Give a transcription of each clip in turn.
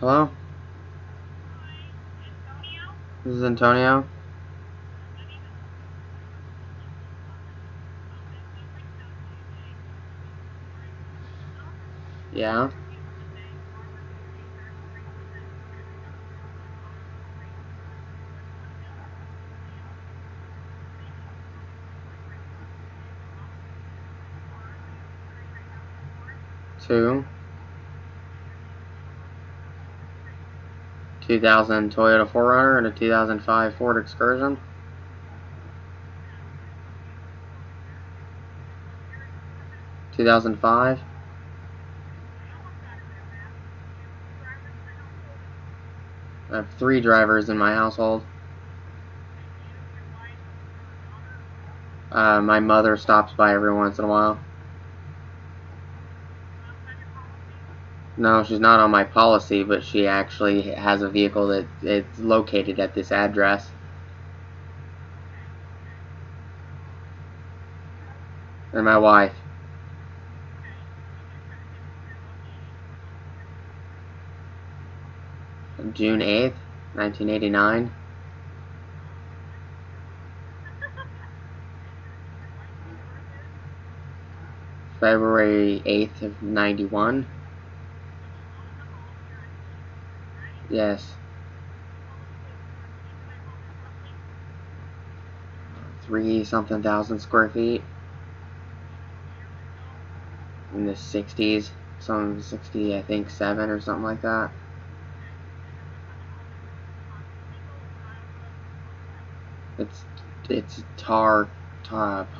Hello? This is Antonio. Yeah? Two. 2000 Toyota 4Runner and a 2005 Ford Excursion. Two 2005. I have 3 drivers in my household. My mother stops by every once in a while. No, she's not on my policy, but she actually has a vehicle that it's located at this address. And my wife. June 8th, 1989. February 8th of 91. Yes. 3-something thousand square feet. In the 60s. Some 60, I think, 7 or something like that. It's tar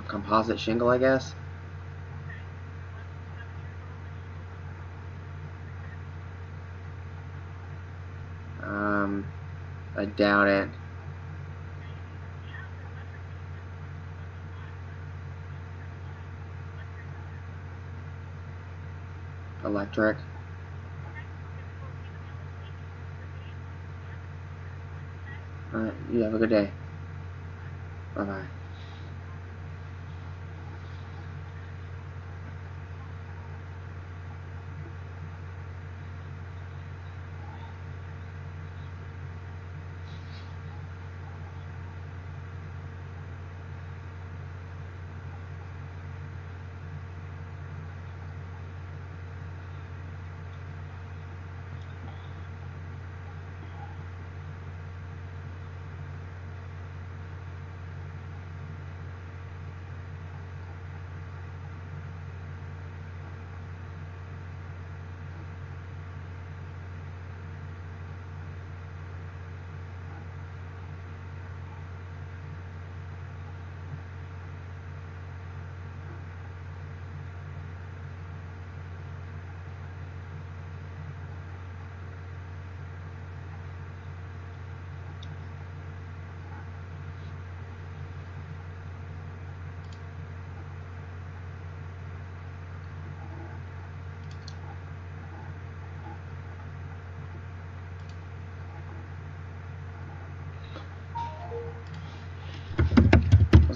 composite shingle, I guess. I doubt it. Electric. Alright, you have a good day. Bye-bye.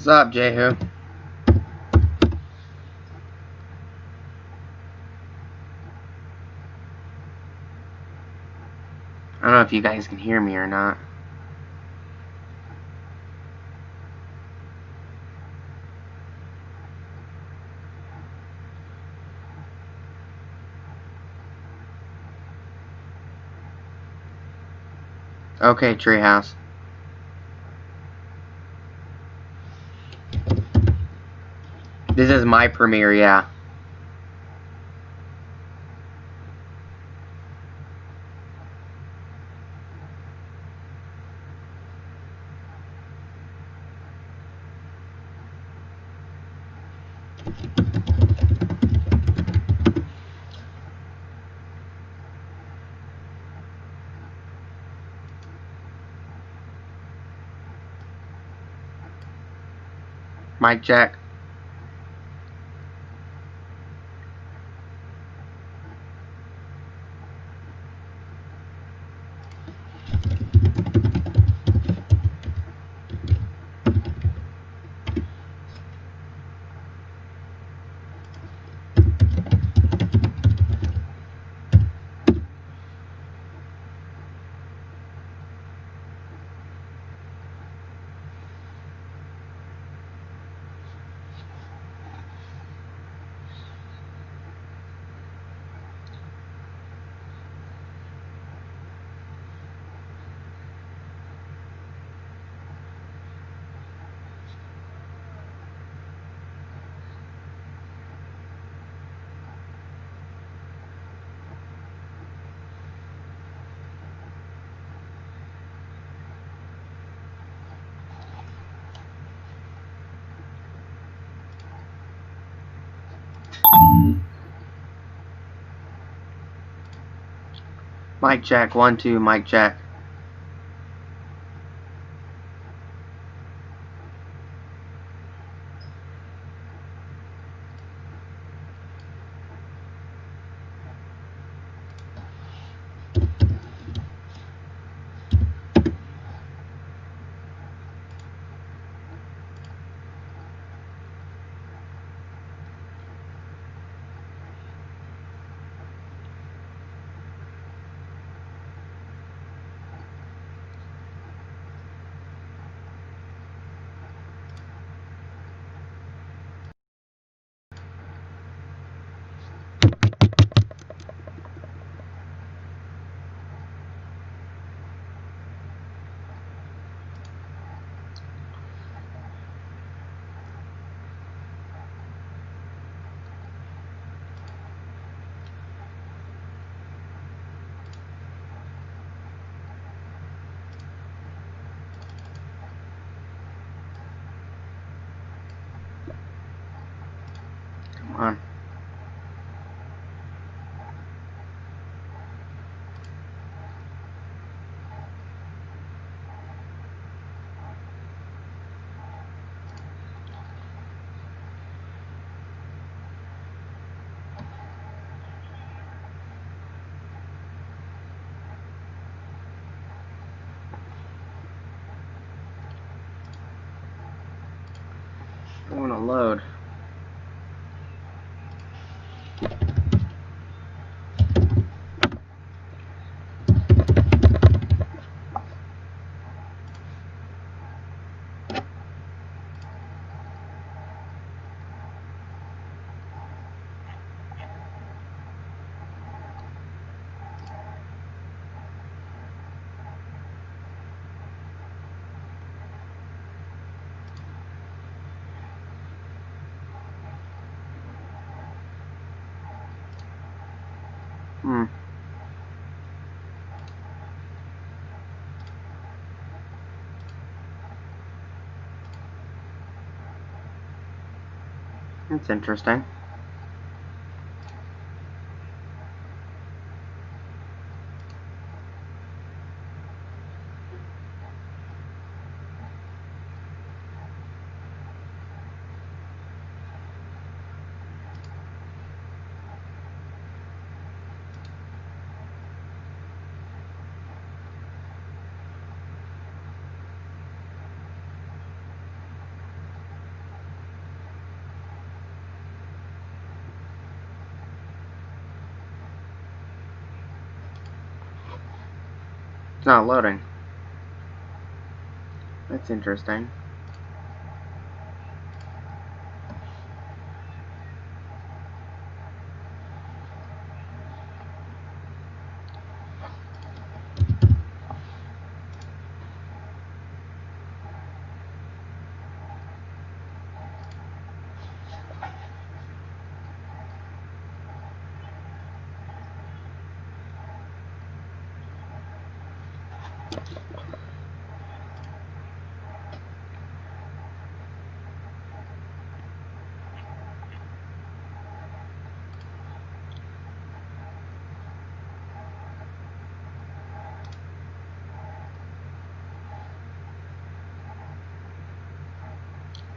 What's up, Jehu? I don't know if you guys can hear me or not. Okay, Treehouse. This is my premiere, yeah. Mic check. Mic check, 1, 2, mic check. Come on. I want to load. That's interesting. It's not loading. That's interesting.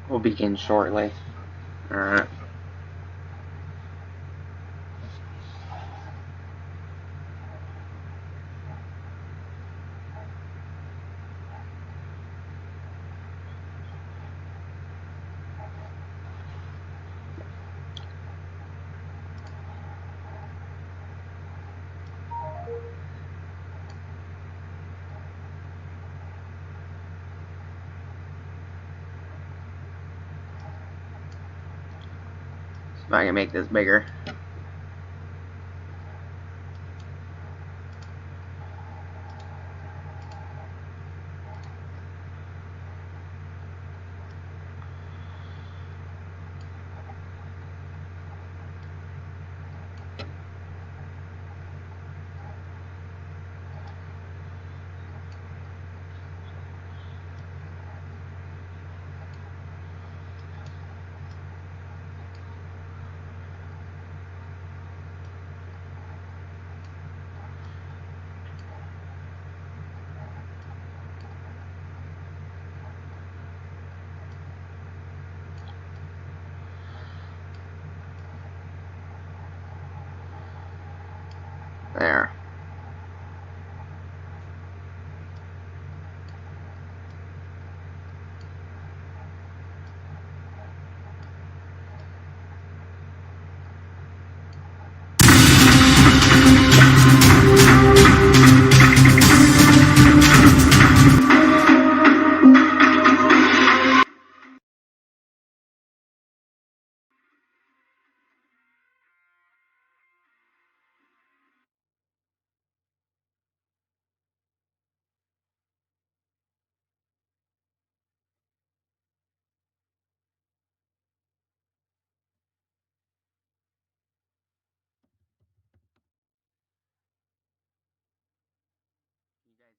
Will begin shortly. Alright. If I can make this bigger. There. You guys hear it?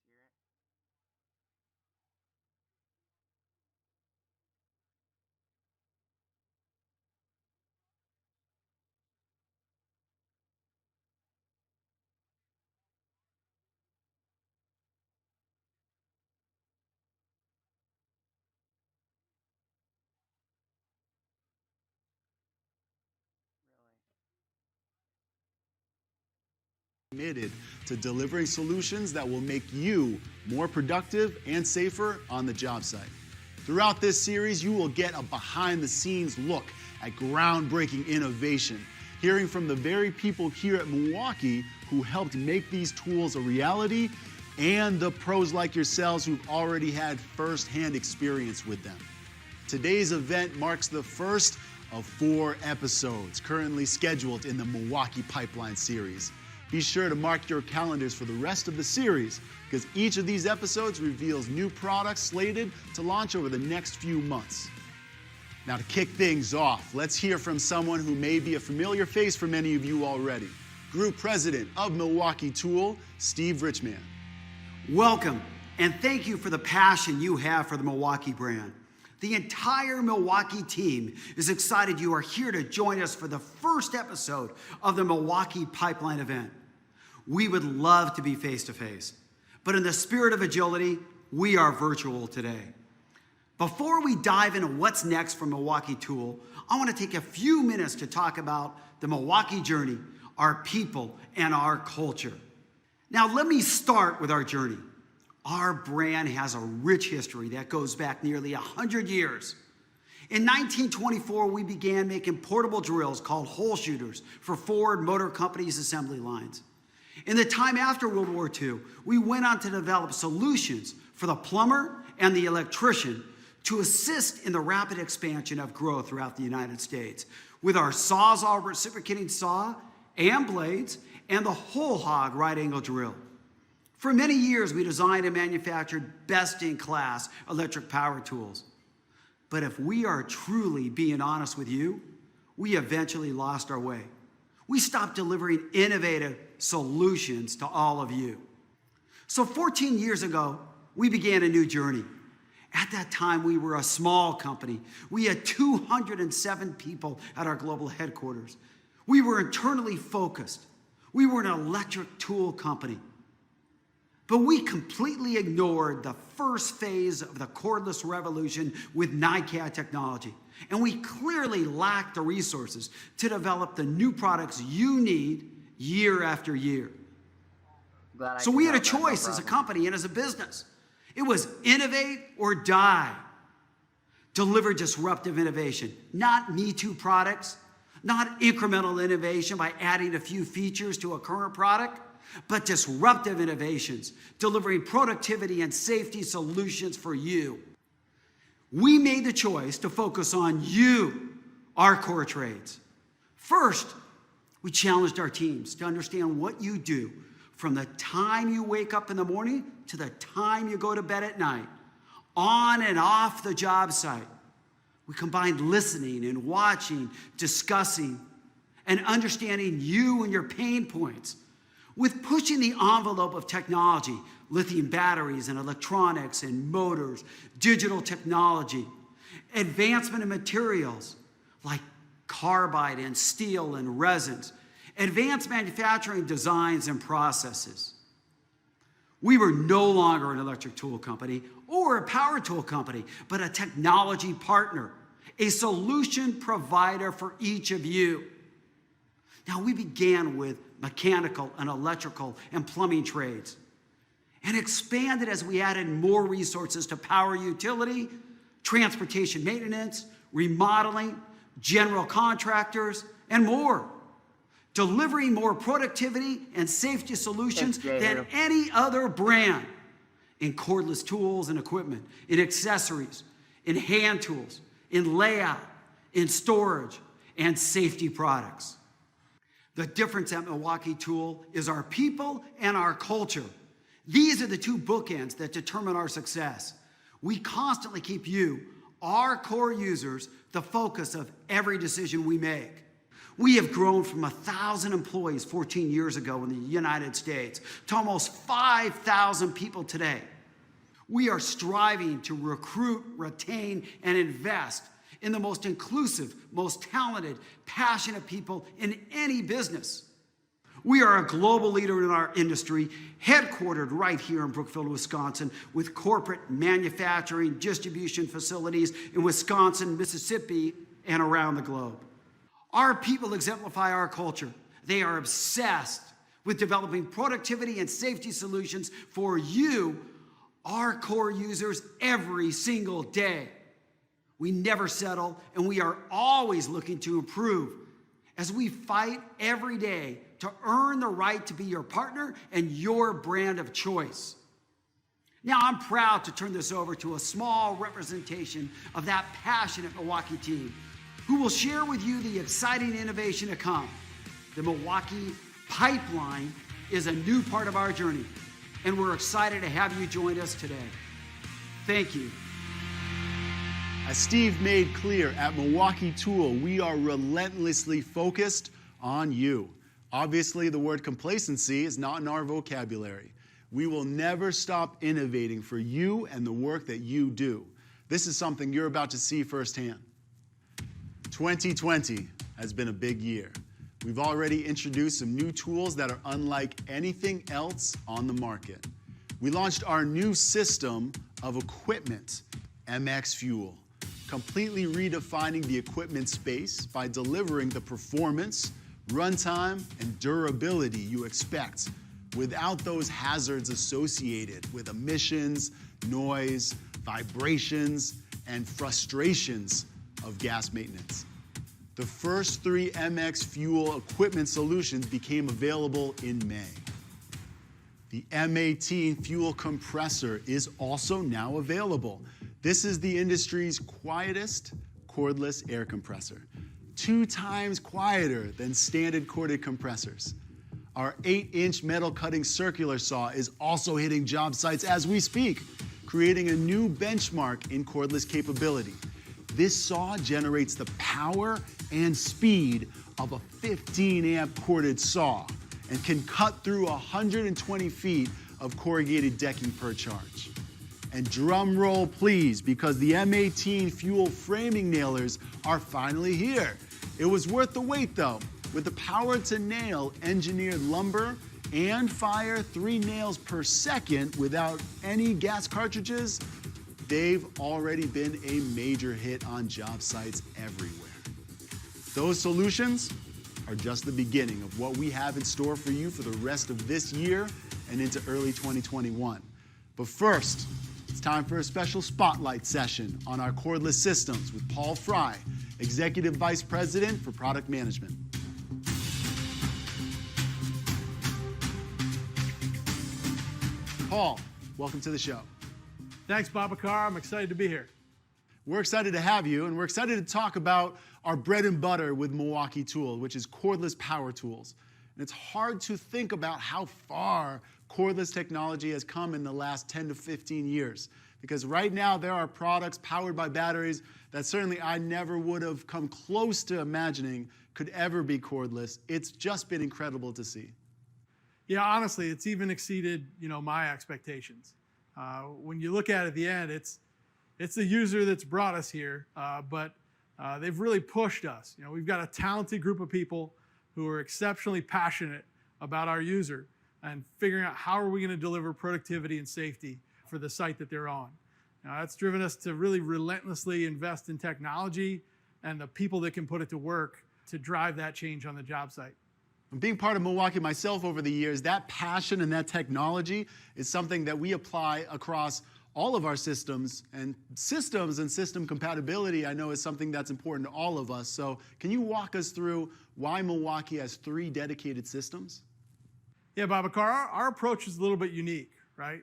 Committed to delivering solutions that will make you more productive and safer on the job site. Throughout this series, you will get a behind-the-scenes look at groundbreaking innovation, hearing from the very people here at Milwaukee who helped make these tools a reality, and the pros like yourselves who've already had first-hand experience with them. Today's event marks the first of 4 episodes currently scheduled in the Milwaukee Pipeline series. Be sure to mark your calendars for the rest of the series, because each of these episodes reveals new products slated to launch over the next few months. Now, to kick things off, let's hear from someone who may be a familiar face for many of you already. Group President of Milwaukee Tool, Steve Richman. Welcome, and thank you for the passion you have for the Milwaukee brand. The entire Milwaukee team is excited you are here to join us for the first episode of the Milwaukee Pipeline event. We would love to be face-to-face, but in the spirit of agility, we are virtual today. Before we dive into what's next for Milwaukee Tool, I want to take a few minutes to talk about the Milwaukee journey, our people, and our culture. Now, let me start with our journey. Our brand has a rich history that goes back nearly 100 years. In 1924, we began making portable drills called hole shooters for Ford Motor Company's assembly lines. In the time after World War II, we went on to develop solutions for the plumber and the electrician to assist in the rapid expansion of growth throughout the United States with our Sawzall reciprocating saw and blades and the whole hog right angle drill. For many years, we designed and manufactured best-in-class electric power tools. But if we are truly being honest with you, we eventually lost our way. We stopped delivering innovative solutions to all of you. So 14 years ago, we began a new journey. At that time, we were a small company. We had 207 people at our global headquarters. We were internally focused. We were an electric tool company. But we completely ignored the first phase of the cordless revolution with NiCad technology. And we clearly lacked the resources to develop the new products you need year after year. So we had a choice as a company and as a business. It was innovate or die. Deliver disruptive innovation, not Me Too products, not incremental innovation by adding a few features to a current product, but disruptive innovations, delivering productivity and safety solutions for you. We made the choice to focus on you, our core trades. First, we challenged our teams to understand what you do from the time you wake up in the morning to the time you go to bed at night, on and off the job site. We combined listening and watching, discussing, and understanding you and your pain points with pushing the envelope of technology, lithium batteries and electronics and motors, digital technology, advancement in materials like carbide and steel and resins, advanced manufacturing designs and processes. We were no longer an electric tool company or a power tool company, but a technology partner, a solution provider for each of you. Now, we began with mechanical and electrical and plumbing trades and expanded as we added more resources to power utility, transportation maintenance, remodeling, general contractors, and more, delivering more productivity and safety solutions than any other brand in cordless tools and equipment, in accessories, in hand tools, in layout, in storage, and safety products. The difference at Milwaukee Tool is our people and our culture. These are the two bookends that determine our success. We constantly keep you, our core users, the focus of every decision we make. We have grown from 1,000 employees 14 years ago in the United States to almost 5,000 people today. We are striving to recruit, retain, and invest in the most inclusive, most talented, passionate people in any business. We are a global leader in our industry, headquartered right here in Brookfield, Wisconsin, with corporate manufacturing distribution facilities in Wisconsin, Mississippi, and around the globe. Our people exemplify our culture. They are obsessed with developing productivity and safety solutions for you, our core users, every single day. We never settle, and we are always looking to improve as we fight every day to earn the right to be your partner and your brand of choice. Now, I'm proud to turn this over to a small representation of that passionate Milwaukee team who will share with you the exciting innovation to come. The Milwaukee Pipeline is a new part of our journey, and we're excited to have you join us today. Thank you. As Steve made clear, at Milwaukee Tool, we are relentlessly focused on you. Obviously, the word complacency is not in our vocabulary. We will never stop innovating for you and the work that you do. This is something you're about to see firsthand. 2020 has been a big year. We've already introduced some new tools that are unlike anything else on the market. We launched our new system of equipment, MX Fuel, completely redefining the equipment space by delivering the performance, runtime, and durability you expect without those hazards associated with emissions, noise, vibrations, and frustrations of gas maintenance. The first 3 MX Fuel equipment solutions became available in May. The M18 fuel compressor is also now available. This is the industry's quietest cordless air compressor, 2 times quieter than standard corded compressors. Our 8-inch metal cutting circular saw is also hitting job sites as we speak, creating a new benchmark in cordless capability. This saw generates the power and speed of a 15-amp corded saw and can cut through 120 feet of corrugated decking per charge. And drum roll please, because the M18 fuel framing nailers are finally here. It was worth the wait though. With the power to nail engineered lumber and fire 3 nails per second without any gas cartridges, they've already been a major hit on job sites everywhere. Those solutions are just the beginning of what we have in store for you for the rest of this year and into early 2021. But first, it's time for a special spotlight session on our cordless systems with Paul Fry, Executive Vice President for Product Management. Paul, welcome to the show. Thanks, Babacar. I'm excited to be here. We're excited to have you, and we're excited to talk about our bread and butter with Milwaukee Tool, which is cordless power tools. And it's hard to think about how far cordless technology has come in the last 10 to 15 years. Because right now there are products powered by batteries that certainly I never would have come close to imagining could ever be cordless. It's just been incredible to see. Yeah, honestly, it's even exceeded, my expectations. When you look at it at the end, it's the user that's brought us here, but they've really pushed us. We've got a talented group of people who are exceptionally passionate about our user and figuring out how are we going to deliver productivity and safety for the site that they're on. That's driven us to really relentlessly invest in technology and the people that can put it to work to drive that change on the job site. Being part of Milwaukee myself over the years, that passion and that technology is something that we apply across all of our systems. And system compatibility, I know, is something that's important to all of us. So can you walk us through why Milwaukee has 3 dedicated systems? Yeah, Babacar, our approach is a little bit unique, right?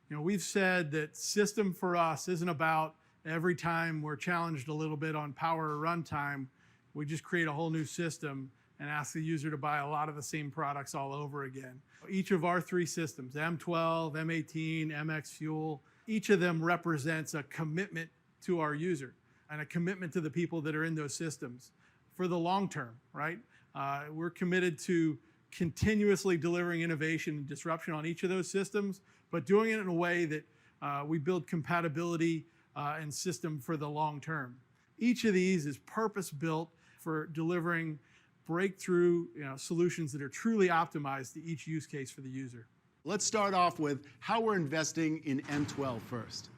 We've said that system for us isn't about every time we're challenged a little bit on power or runtime, we just create a whole new system and ask the user to buy a lot of the same products all over again. Each of our 3 systems, M12, M18, MX Fuel, each of them represents a commitment to our user and a commitment to the people that are in those systems for the long term, right? We're committed to continuously delivering innovation and disruption on each of those systems, but doing it in a way that we build compatibility and system for the long term. Each of these is purpose-built for delivering breakthrough solutions that are truly optimized to each use case for the user. Let's start off with how we're investing in M12 first.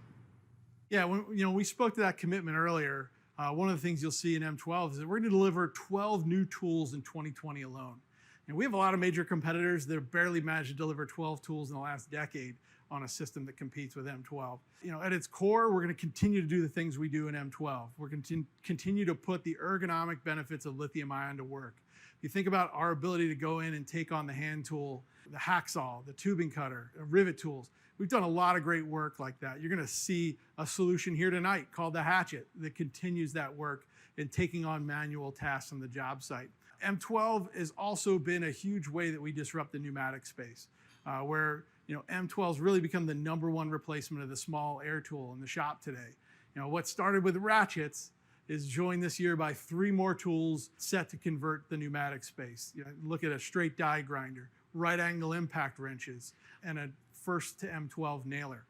Yeah, we spoke to that commitment earlier. One of the things you'll see in M12 is that we're going to deliver 12 new tools in 2020 alone. And we have a lot of major competitors that have barely managed to deliver 12 tools in the last decade on a system that competes with M12. At its core, we're going to continue to do the things we do in M12. We're going to continue to put the ergonomic benefits of lithium ion to work. If you think about our ability to go in and take on the hand tool, the hacksaw, the tubing cutter, rivet tools, we've done a lot of great work like that. You're going to see a solution here tonight called the HATCHET that continues that work in taking on manual tasks on the job site. M12 has also been a huge way that we disrupt the pneumatic space, where M12's really become the #1 replacement of the small air tool in the shop today. What started with ratchets is joined this year by 3 more tools set to convert the pneumatic space. Look at a straight die grinder, right angle impact wrenches, and a first to M12 nailer.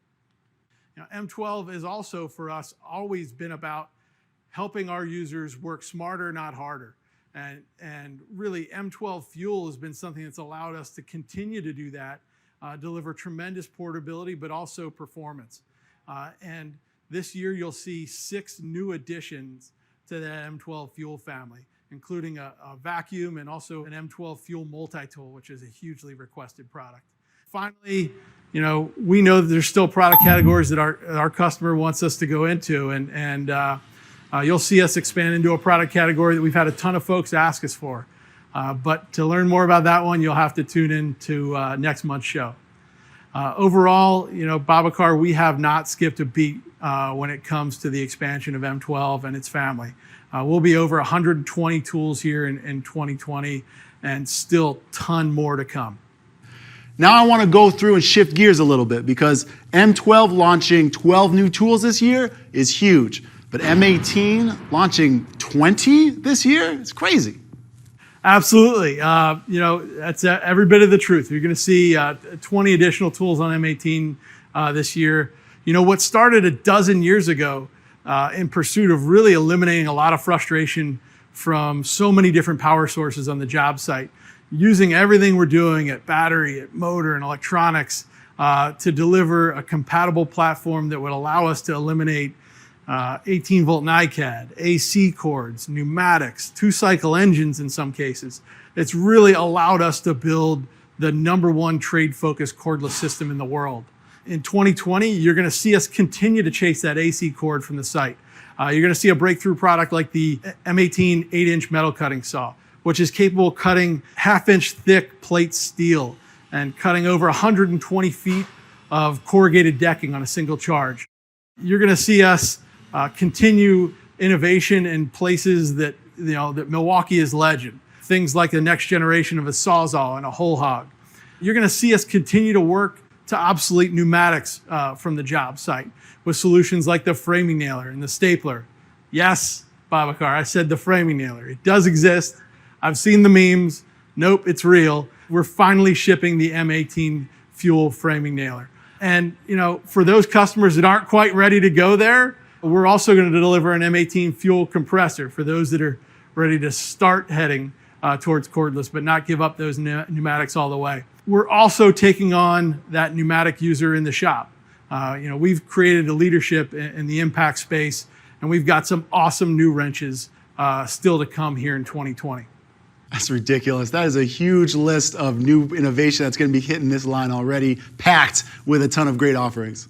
M12 is also for us always been about helping our users work smarter, not harder. And really M12 Fuel has been something that's allowed us to continue to do that, deliver tremendous portability, but also performance. And this year you'll see 6 new additions to that M12 Fuel family, including a vacuum and also an M12 Fuel multi-tool, which is a hugely requested product. Finally, we know that there's still product categories that our customer wants us to go into, and you'll see us expand into a product category that we've had a ton of folks ask us for. But to learn more about that one, you'll have to tune in to next month's show. Overall, Babacar, we have not skipped a beat when it comes to the expansion of M12 and its family. We'll be over 120 tools here in 2020 and still a ton more to come. Now I want to go through and shift gears a little bit because M12 launching 12 new tools this year is huge. But M18 launching 20 this year, it's crazy. Absolutely. That's every bit of the truth. You're going to see 20 additional tools on M18 this year. What started a dozen years ago in pursuit of really eliminating a lot of frustration from so many different power sources on the job site, using everything we're doing at battery, at motor, and electronics to deliver a compatible platform that would allow us to eliminate 18-volt NiCad, AC cords, pneumatics, 2-cycle engines in some cases. It's really allowed us to build the #1 trade-focused cordless system in the world. In 2020, you're going to see us continue to chase that AC cord from the site. You're going to see a breakthrough product like the M18 8-inch metal cutting saw, which is capable of cutting 1/2-inch thick plate steel and cutting over 120 feet of corrugated decking on a single charge. You're going to see us continue innovation in places that that Milwaukee is legend. Things like the next generation of a Sawzall and a whole hog. You're going to see us continue to work to obsolete pneumatics from the job site with solutions like the framing nailer and the stapler. Yes, Babacar, I said the framing nailer. It does exist. I've seen the memes. Nope, it's real. We're finally shipping the M18 Fuel framing nailer. And for those customers that aren't quite ready to go there, we're also going to deliver an M18 Fuel compressor for those that are ready to start heading towards cordless, but not give up those pneumatics all the way. We're also taking on that pneumatic user in the shop. We've created a leadership in the impact space, and we've got some awesome new wrenches still to come here in 2020. That's ridiculous. That is a huge list of new innovation that's going to be hitting this line already, packed with a ton of great offerings.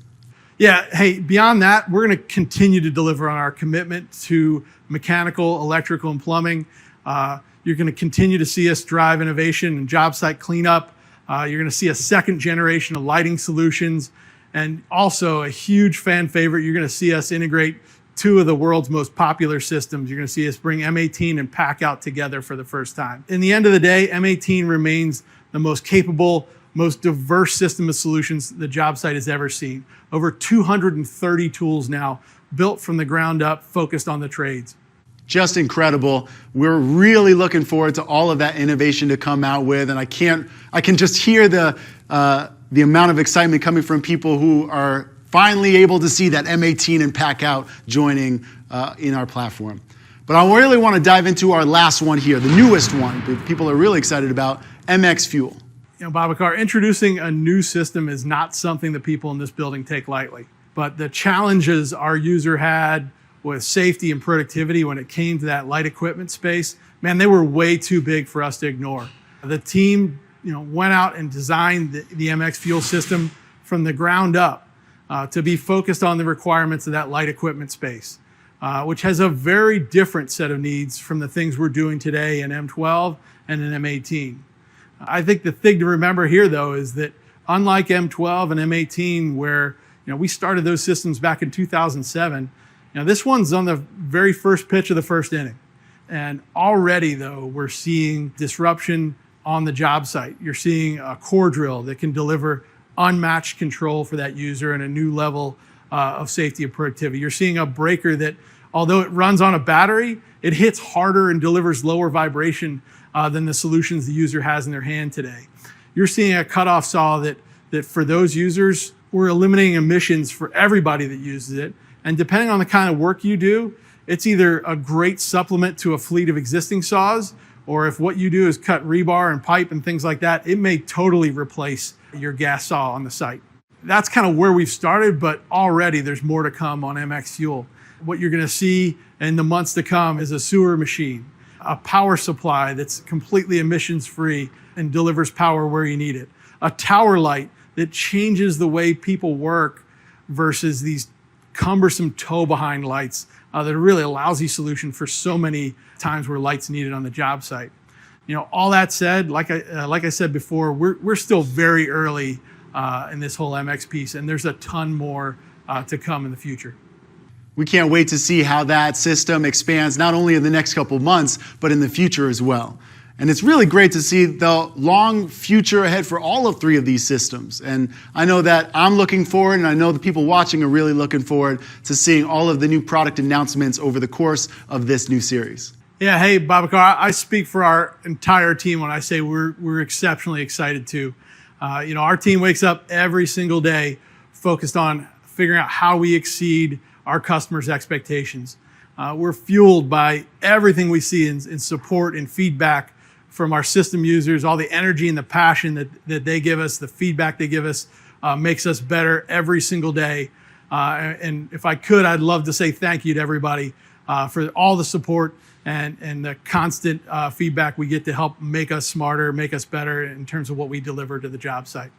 Yeah, hey, beyond that, we're going to continue to deliver on our commitment to mechanical, electrical, and plumbing. You're going to continue to see us drive innovation and job site cleanup. You're going to see a second generation of lighting solutions, and also a huge fan favorite, you're going to see us integrate two of the world's most popular systems. You're going to see us bring M18 and PACKOUT together for the first time. In the end of the day, M18 remains the most capable, most diverse system of solutions the job site has ever seen. Over 230 tools now, built from the ground up, focused on the trades. Just incredible. We're really looking forward to all of that innovation to come out with, and I can just hear the amount of excitement coming from people who are finally able to see that M18 and PACKOUT joining in our platform. But I really want to dive into our last one here, the newest one that people are really excited about, MX Fuel. You know, Babacar, introducing a new system is not something that people in this building take lightly. But the challenges our user had with safety and productivity when it came to that light equipment space, man, they were way too big for us to ignore. The team, went out and designed the MX Fuel system from the ground up to be focused on the requirements of that light equipment space, which has a very different set of needs from the things we're doing today in M12 and in M18. I think the thing to remember here, though, is that unlike M12 and M18, where we started those systems back in 2007, this one's on the very first pitch of the first inning. And already, though, we're seeing disruption on the job site. You're seeing a core drill that can deliver unmatched control for that user and a new level of safety and productivity. You're seeing a breaker that, although it runs on a battery, it hits harder and delivers lower vibration than the solutions the user has in their hand today. You're seeing a cutoff saw that for those users, we're eliminating emissions for everybody that uses it. And depending on the kind of work you do, it's either a great supplement to a fleet of existing saws, or if what you do is cut rebar and pipe and things like that, it may totally replace your gas saw on the site. That's kind of where we've started, but already there's more to come on MX Fuel. What you're going to see in the months to come is a sewer machine, a power supply that's completely emissions-free and delivers power where you need it, a tower light that changes the way people work versus these cumbersome tow-behind lights that are really a lousy solution for so many times where light's needed on the job site. All that said, like I said before, we're still very early in this whole MX piece, and there's a ton more to come in the future. We can't wait to see how that system expands, not only in the next couple months, but in the future as well. And it's really great to see the long future ahead for all of three of these systems. And I know that I'm looking forward, and I know the people watching are really looking forward to seeing all of the new product announcements over the course of this new series. Yeah, hey, Babacar, I speak for our entire team when I say we're exceptionally excited too. Our team wakes up every single day focused on figuring out how we exceed our customers' expectations. We're fueled by everything we see in support and feedback from our system users. All the energy and the passion that they give us, the feedback they give us, makes us better every single day. And if I could, I'd love to say thank you to everybody for all the support and the constant feedback we get to help make us smarter, make us better in terms of what we deliver to the job site.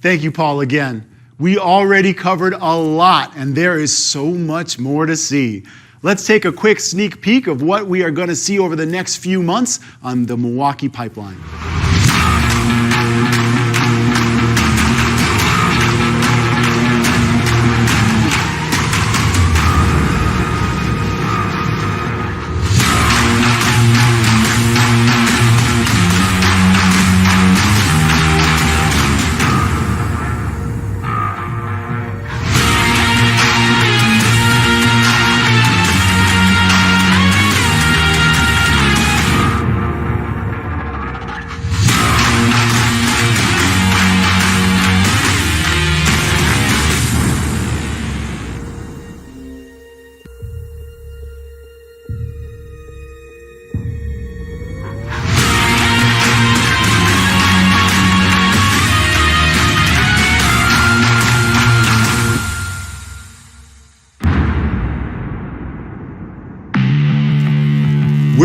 Thank you, Paul, again. We already covered a lot, and there is so much more to see. Let's take a quick sneak peek of what we are going to see over the next few months on the Milwaukee pipeline.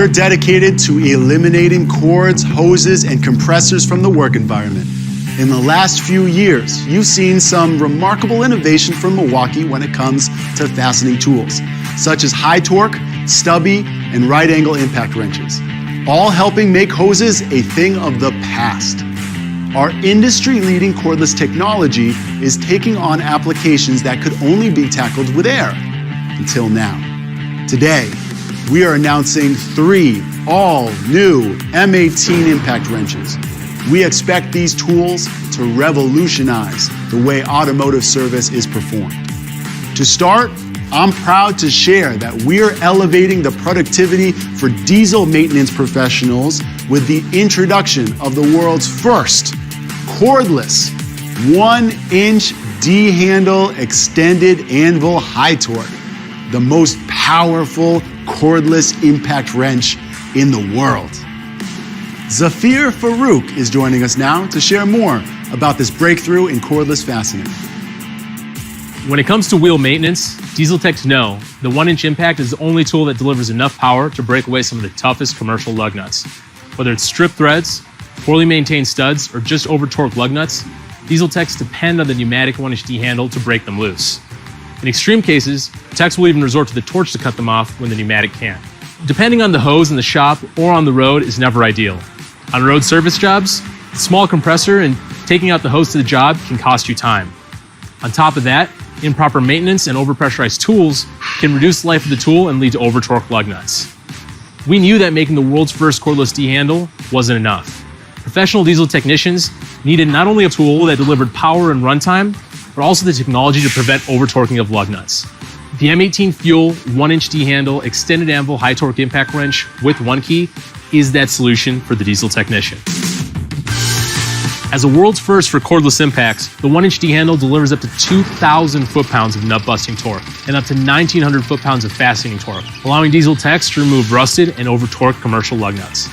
We're dedicated to eliminating cords, hoses, and compressors from the work environment. In the last few years, you've seen some remarkable innovation from Milwaukee when it comes to fastening tools, such as high torque, stubby, and right angle impact wrenches, all helping make hoses a thing of the past. Our industry-leading cordless technology is taking on applications that could only be tackled with air, until now. Today, we are announcing 3 all-new M18 impact wrenches. We expect these tools to revolutionize the way automotive service is performed. To start, I'm proud to share that we're elevating the productivity for diesel maintenance professionals with the introduction of the world's first cordless 1-inch D-handle extended anvil high torque, the most powerful cordless impact wrench in the world. Zafir Farouk is joining us now to share more about this breakthrough in cordless fastening. When it comes to wheel maintenance, diesel techs know the 1-inch impact is the only tool that delivers enough power to break away some of the toughest commercial lug nuts. Whether it's stripped threads, poorly maintained studs, or just over-torqued lug nuts, diesel techs depend on the pneumatic 1-inch D-handle to break them loose. In extreme cases, techs will even resort to the torch to cut them off when the pneumatic can't. Depending on the hose in the shop or on the road is never ideal. On road service jobs, a small compressor and taking out the hose to the job can cost you time. On top of that, improper maintenance and overpressurized tools can reduce the life of the tool and lead to over-torqued lug nuts. We knew that making the world's first cordless D-handle wasn't enough. Professional diesel technicians needed not only a tool that delivered power and runtime, but also the technology to prevent over-torquing of lug nuts. The M18 Fuel 1-inch D-handle extended anvil high torque impact wrench with 1 key is that solution for the diesel technician. As a world's first for cordless impacts, the 1-inch D-handle delivers up to 2,000 foot-pounds of nut-busting torque and up to 1,900 foot-pounds of fastening torque, allowing diesel techs to remove rusted and over-torqued commercial lug nuts.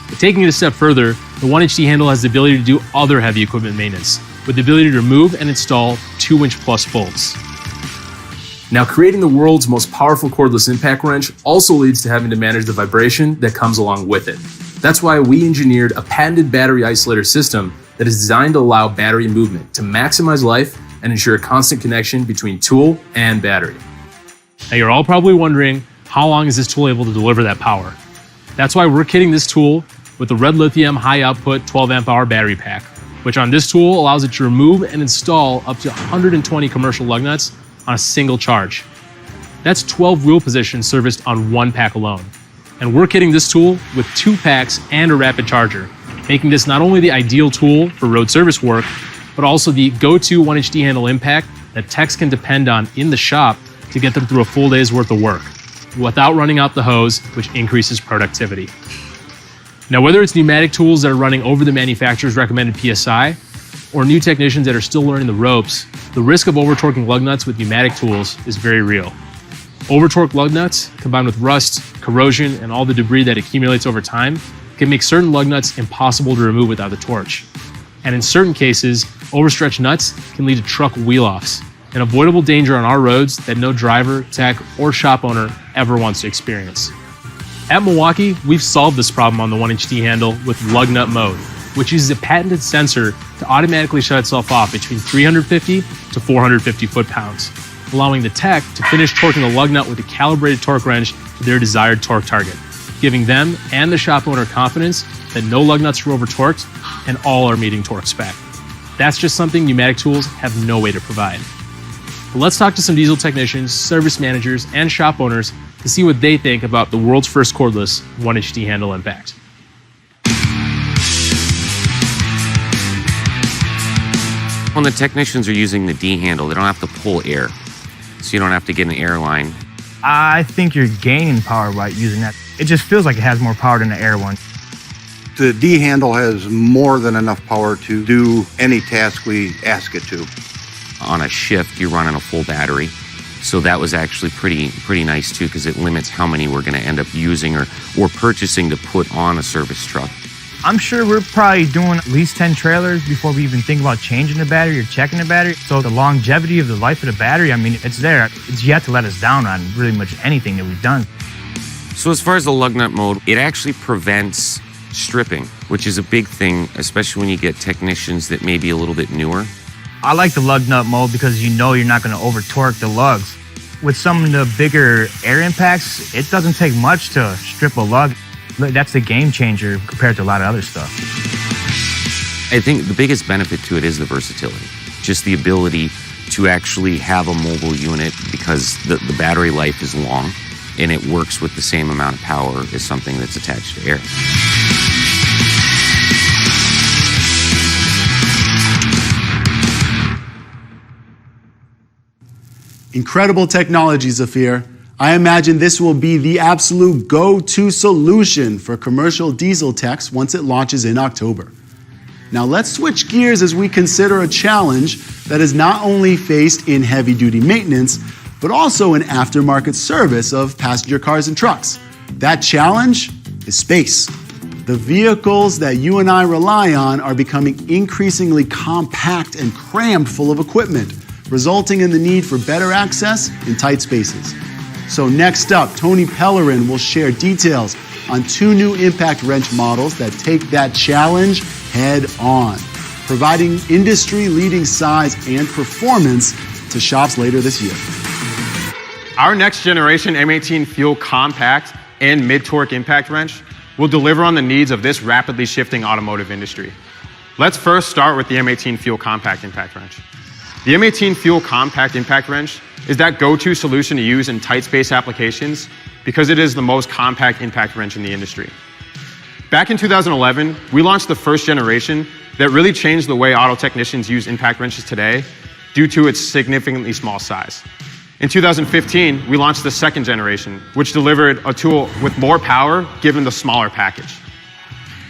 But taking it a step further, the 1-inch D-handle has the ability to do other heavy equipment maintenance, with the ability to remove and install 2-inch plus bolts. Now, creating the world's most powerful cordless impact wrench also leads to having to manage the vibration that comes along with it. That's why we engineered a patented battery isolator system that is designed to allow battery movement to maximize life and ensure a constant connection between tool and battery. Now, you're all probably wondering, how long is this tool able to deliver that power? That's why we're kitting this tool with the red lithium high output 12 amp hour battery pack, which on this tool allows it to remove and install up to 120 commercial lug nuts on a single charge. That's 12 wheel positions serviced on 1 pack alone. And we're kitting this tool with 2 packs and a rapid charger, making this not only the ideal tool for road service work, but also the go-to 1-inch D-handle impact that techs can depend on in the shop to get them through a full day's worth of work, without running out the hose, which increases productivity. Now, whether it's pneumatic tools that are running over the manufacturer's recommended PSI, or new technicians that are still learning the ropes, the risk of over-torquing lug nuts with pneumatic tools is very real. Over-torqued lug nuts, combined with rust, corrosion, and all the debris that accumulates over time, can make certain lug nuts impossible to remove without the torch. And in certain cases, overstretched nuts can lead to truck wheel-offs, an avoidable danger on our roads that no driver, tech, or shop owner ever wants to experience. At Milwaukee, we've solved this problem on the 1-inch D-handle with lug nut mode, which uses a patented sensor to automatically shut itself off between 350 to 450 foot-pounds, allowing the tech to finish torquing the lug nut with a calibrated torque wrench to their desired torque target, giving them and the shop owner confidence that no lug nuts are over-torqued and all are meeting torque spec. That's just something pneumatic tools have no way to provide. But let's talk to some diesel technicians, service managers, and shop owners to see what they think about the world's first cordless 1-inch D-handle impact. When the technicians are using the D-handle, they don't have to pull air, so you don't have to get an air line. I think you're gaining power by using that. It just feels like it has more power than the air one. The D-handle has more than enough power to do any task we ask it to. On a shift, you're running a full battery. So that was actually pretty nice too, because it limits how many we're gonna end up using or purchasing to put on a service truck. I'm sure we're probably doing at least 10 trailers before we even think about changing the battery or checking the battery. So the longevity of the life of the battery, I mean, it's there. It's yet to let us down on really much anything that we've done. So as far as the lug nut mode, it actually prevents stripping, which is a big thing, especially when you get technicians that may be a little bit newer. I like the lug nut mode because you know you're not going to over torque the lugs. With some of the bigger air impacts, it doesn't take much to strip a lug. That's the game changer compared to a lot of other stuff. I think the biggest benefit to it is the versatility. Just the ability to actually have a mobile unit because the battery life is long and it works with the same amount of power as something that's attached to air. Incredible technology, Zafir. I imagine this will be the absolute go-to solution for commercial diesel techs once it launches in October. Now let's switch gears as we consider a challenge that is not only faced in heavy-duty maintenance, but also in aftermarket service of passenger cars and trucks. That challenge is space. The vehicles that you and I rely on are becoming increasingly compact and crammed full of equipment, resulting in the need for better access in tight spaces. So next up, Tony Pellerin will share details on 2 new impact wrench models that take that challenge head on, providing industry-leading size and performance to shops later this year. Our next generation M18 Fuel compact and mid-torque impact wrench will deliver on the needs of this rapidly shifting automotive industry. Let's first start with the M18 Fuel compact impact wrench. The M18 Fuel compact impact wrench is that go-to solution to use in tight space applications because it is the most compact impact wrench in the industry. Back in 2011, we launched the first generation that really changed the way auto technicians use impact wrenches today due to its significantly small size. In 2015, we launched the second generation, which delivered a tool with more power given the smaller package.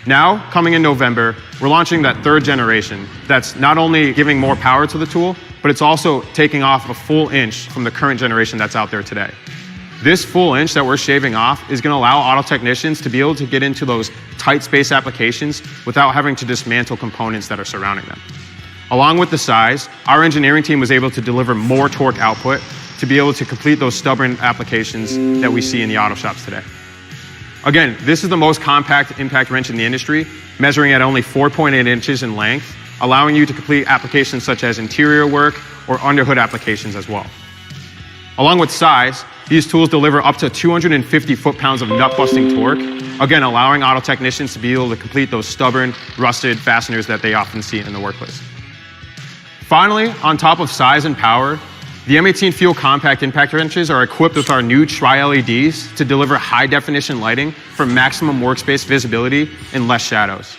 Now, coming in November, we're launching that third generation that's not only giving more power to the tool, but it's also taking off a full inch from the current generation that's out there today. This full inch that we're shaving off is going to allow auto technicians to be able to get into those tight space applications without having to dismantle components that are surrounding them. Along with the size, our engineering team was able to deliver more torque output to be able to complete those stubborn applications that we see in the auto shops today. Again, this is the most compact impact wrench in the industry, measuring at only 4.8 inches in length, allowing you to complete applications such as interior work or underhood applications as well. Along with size, these tools deliver up to 250 foot-pounds of nut-busting torque, again allowing auto technicians to be able to complete those stubborn, rusted fasteners that they often see in the workplace. Finally, on top of size and power, the M18 Fuel compact impact wrenches are equipped with our new Tri-LEDs to deliver high-definition lighting for maximum workspace visibility and less shadows.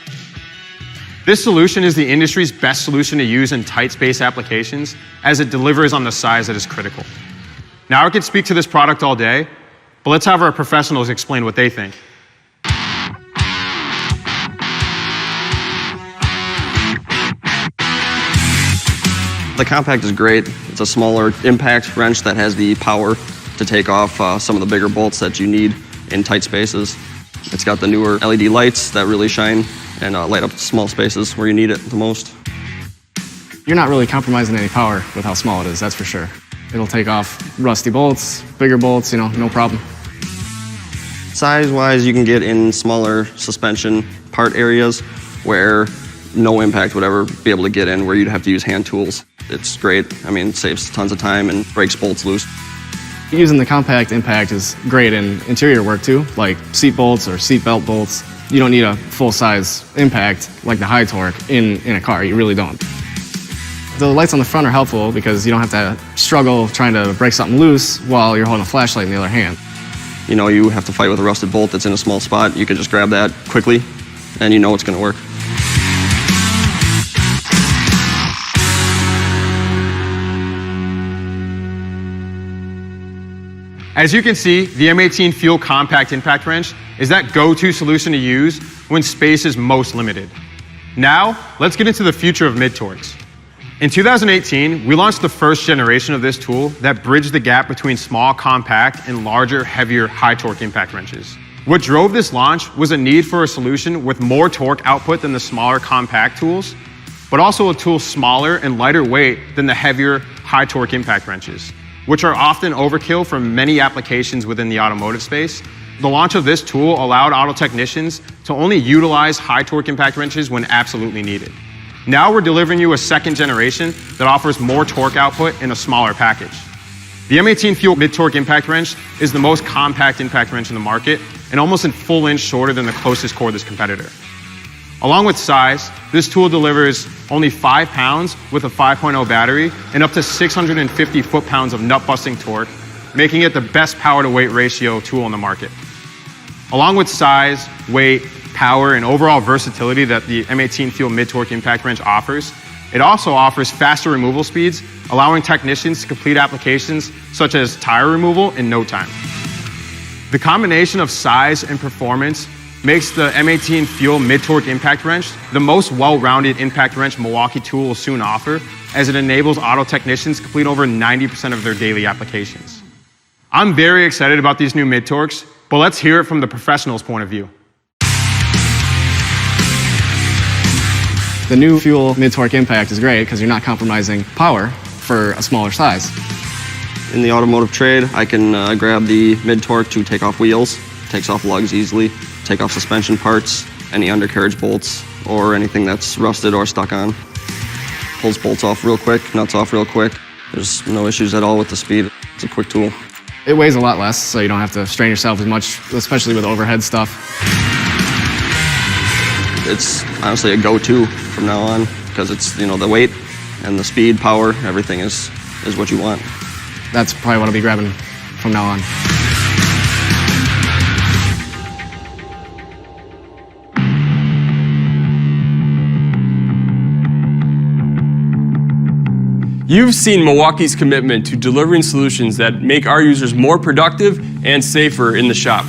This solution is the industry's best solution to use in tight space applications as it delivers on the size that is critical. Now I could speak to this product all day, but let's have our professionals explain what they think. The compact is great. It's a smaller impact wrench that has the power to take off some of the bigger bolts that you need in tight spaces. It's got the newer LED lights that really shine and light up small spaces where you need it the most. You're not really compromising any power with how small it is, that's for sure. It'll take off rusty bolts, bigger bolts, no problem. Size-wise, you can get in smaller suspension part areas where no impact would ever be able to get in, where you'd have to use hand tools. It's great. I mean, it saves tons of time and breaks bolts loose. Using the compact impact is great in interior work too, like seat bolts or seat belt bolts. You don't need a full-size impact like the high torque in a car, you really don't. The lights on the front are helpful because you don't have to struggle trying to break something loose while you're holding a flashlight in the other hand. You have to fight with a rusted bolt that's in a small spot. You can just grab that quickly and you know it's going to work. As you can see, the M18 Fuel compact impact wrench is that go-to solution to use when space is most limited. Now, let's get into the future of mid-torques. In 2018, we launched the first generation of this tool that bridged the gap between small compact and larger, heavier, high-torque impact wrenches. What drove this launch was a need for a solution with more torque output than the smaller compact tools, but also a tool smaller and lighter weight than the heavier, high-torque impact wrenches, which are often overkill for many applications within the automotive space The launch of this tool allowed auto technicians to only utilize high torque impact wrenches when absolutely needed. Now we're delivering you a second generation that offers more torque output in a smaller package. The M18 Fuel mid-torque impact wrench is the most compact impact wrench in the market and almost a full inch shorter than the closest cordless competitor. Along with size, this tool delivers only 5 pounds with a 5.0 battery and up to 650 foot-pounds of nut-busting torque, making it the best power-to-weight ratio tool on the market. Along with size, weight, power, and overall versatility that the M18 Fuel mid-torque impact wrench offers, it also offers faster removal speeds, allowing technicians to complete applications such as tire removal in no time. The combination of size and performance makes the M18 Fuel mid-torque impact wrench the most well-rounded impact wrench Milwaukee tool will soon offer, as it enables auto technicians to complete over 90% of their daily applications. I'm very excited about these new mid-torques, but let's hear it from the professional's point of view. The new Fuel mid-torque impact is great because you're not compromising power for a smaller size. In the automotive trade, I can grab the mid-torque to take off wheels, takes off lugs easily, take off suspension parts, any undercarriage bolts, or anything that's rusted or stuck on. Pulls bolts off real quick, nuts off real quick. There's no issues at all with the speed. It's a quick tool. It weighs a lot less, so you don't have to strain yourself as much, especially with overhead stuff. It's honestly a go-to from now on because it's, the weight and the speed, power, everything is what you want. That's probably what I'll be grabbing from now on. You've seen Milwaukee's commitment to delivering solutions that make our users more productive and safer in the shop.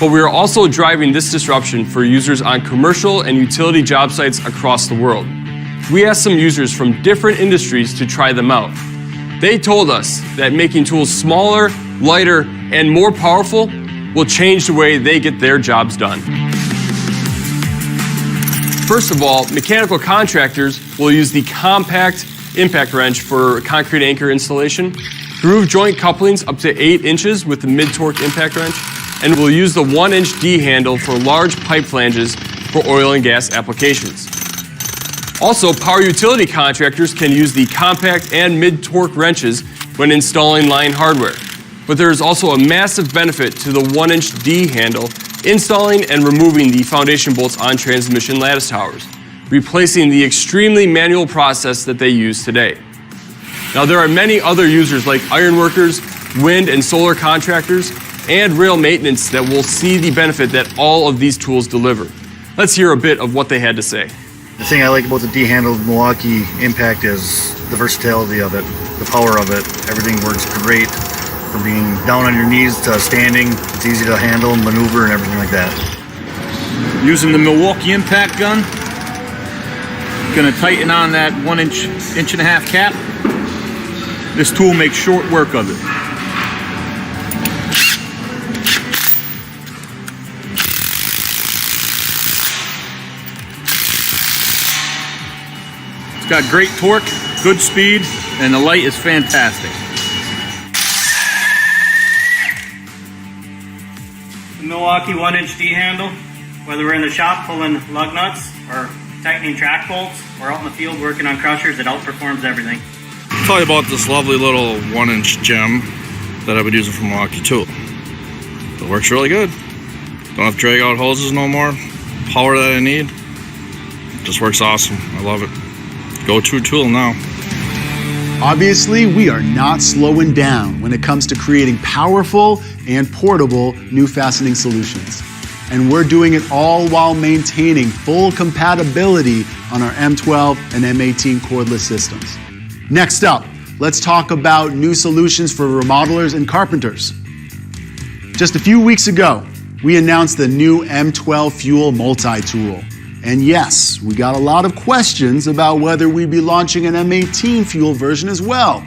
But we are also driving this disruption for users on commercial and utility job sites across the world. We asked some users from different industries to try them out. They told us that making tools smaller, lighter, and more powerful will change the way they get their jobs done. First of all, mechanical contractors will use the compact impact wrench for concrete anchor installation, groove joint couplings up to 8 inches with the mid-torque impact wrench, and will use the 1-inch D handle for large pipe flanges for oil and gas applications. Also, power utility contractors can use the compact and mid-torque wrenches when installing line hardware. But there is also a massive benefit to the 1-inch D handle installing and removing the foundation bolts on transmission lattice towers, replacing the extremely manual process that they use today. Now, there are many other users like ironworkers, wind and solar contractors, and rail maintenance that will see the benefit that all of these tools deliver. Let's hear a bit of what they had to say. The thing I like about the D-handled Milwaukee impact is the versatility of it, the power of it. Everything works great from being down on your knees to standing. It's easy to handle and maneuver and everything like that. Using the Milwaukee impact gun, gonna tighten on that 1.5 cap. This tool makes short work of it. It's got great torque, good speed, and the light is fantastic. The Milwaukee 1-inch D handle, whether we're in the shop pulling lug nuts or tightening track bolts or out in the field working on crushers, it outperforms everything. I'll tell you about this lovely little 1-inch gem that I've been using from Milwaukee too. It works really good. Don't have to drag out hoses no more. Power that I need. It just works awesome. I love it. Go-to tool now. Obviously, we are not slowing down when it comes to creating powerful and portable new fastening solutions. And we're doing it all while maintaining full compatibility on our M12 and M18 cordless systems. Next up, let's talk about new solutions for remodelers and carpenters. Just a few weeks ago, we announced the new M12 Fuel multi-tool. And yes, we got a lot of questions about whether we'd be launching an M18 Fuel version as well.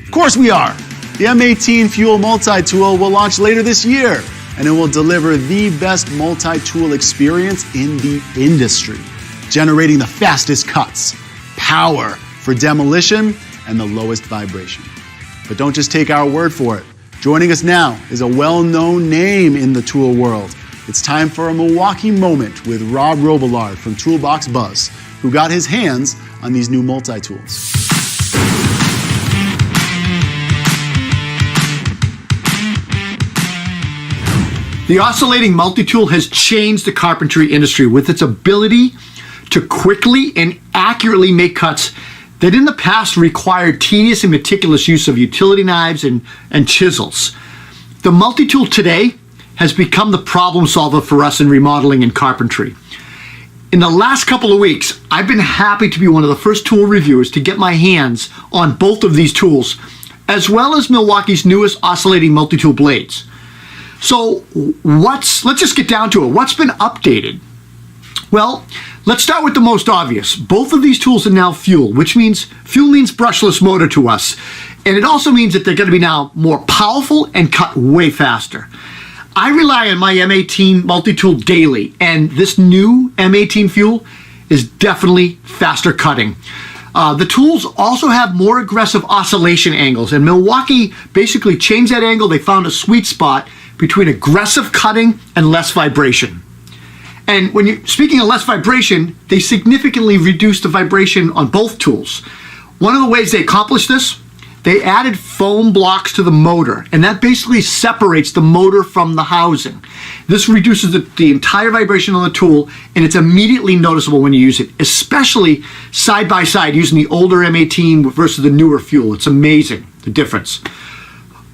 Of course we are. The M18 Fuel multi-tool will launch later this year, and it will deliver the best multi-tool experience in the industry, generating the fastest cuts, power for demolition, and the lowest vibration. But don't just take our word for it. Joining us now is a well-known name in the tool world. It's time for a Milwaukee moment with Rob Robillard from Toolbox Buzz, who got his hands on these new multi-tools. The oscillating multi-tool has changed the carpentry industry with its ability to quickly and accurately make cuts that in the past required tedious and meticulous use of utility knives and chisels. The multi-tool today has become the problem solver for us in remodeling and carpentry. In the last couple of weeks, I've been happy to be one of the first tool reviewers to get my hands on both of these tools, as well as Milwaukee's newest oscillating multi-tool blades. So let's just get down to it. What's been updated? Well, let's start with the most obvious. Both of these tools are now fuel, which means fuel means brushless motor to us. And it also means that they're going to be now more powerful and cut way faster. I rely on my M18 multi-tool daily, and this new M18 fuel is definitely faster cutting. The tools also have more aggressive oscillation angles, and Milwaukee basically changed that angle. They found a sweet spot between aggressive cutting and less vibration. And when you're speaking of less vibration, they significantly reduced the vibration on both tools. One of the ways they accomplished this, they added foam blocks to the motor, and that basically separates the motor from the housing. This reduces the entire vibration on the tool, and it's immediately noticeable when you use it, especially side by side using the older M18 versus the newer fuel. It's amazing, the difference.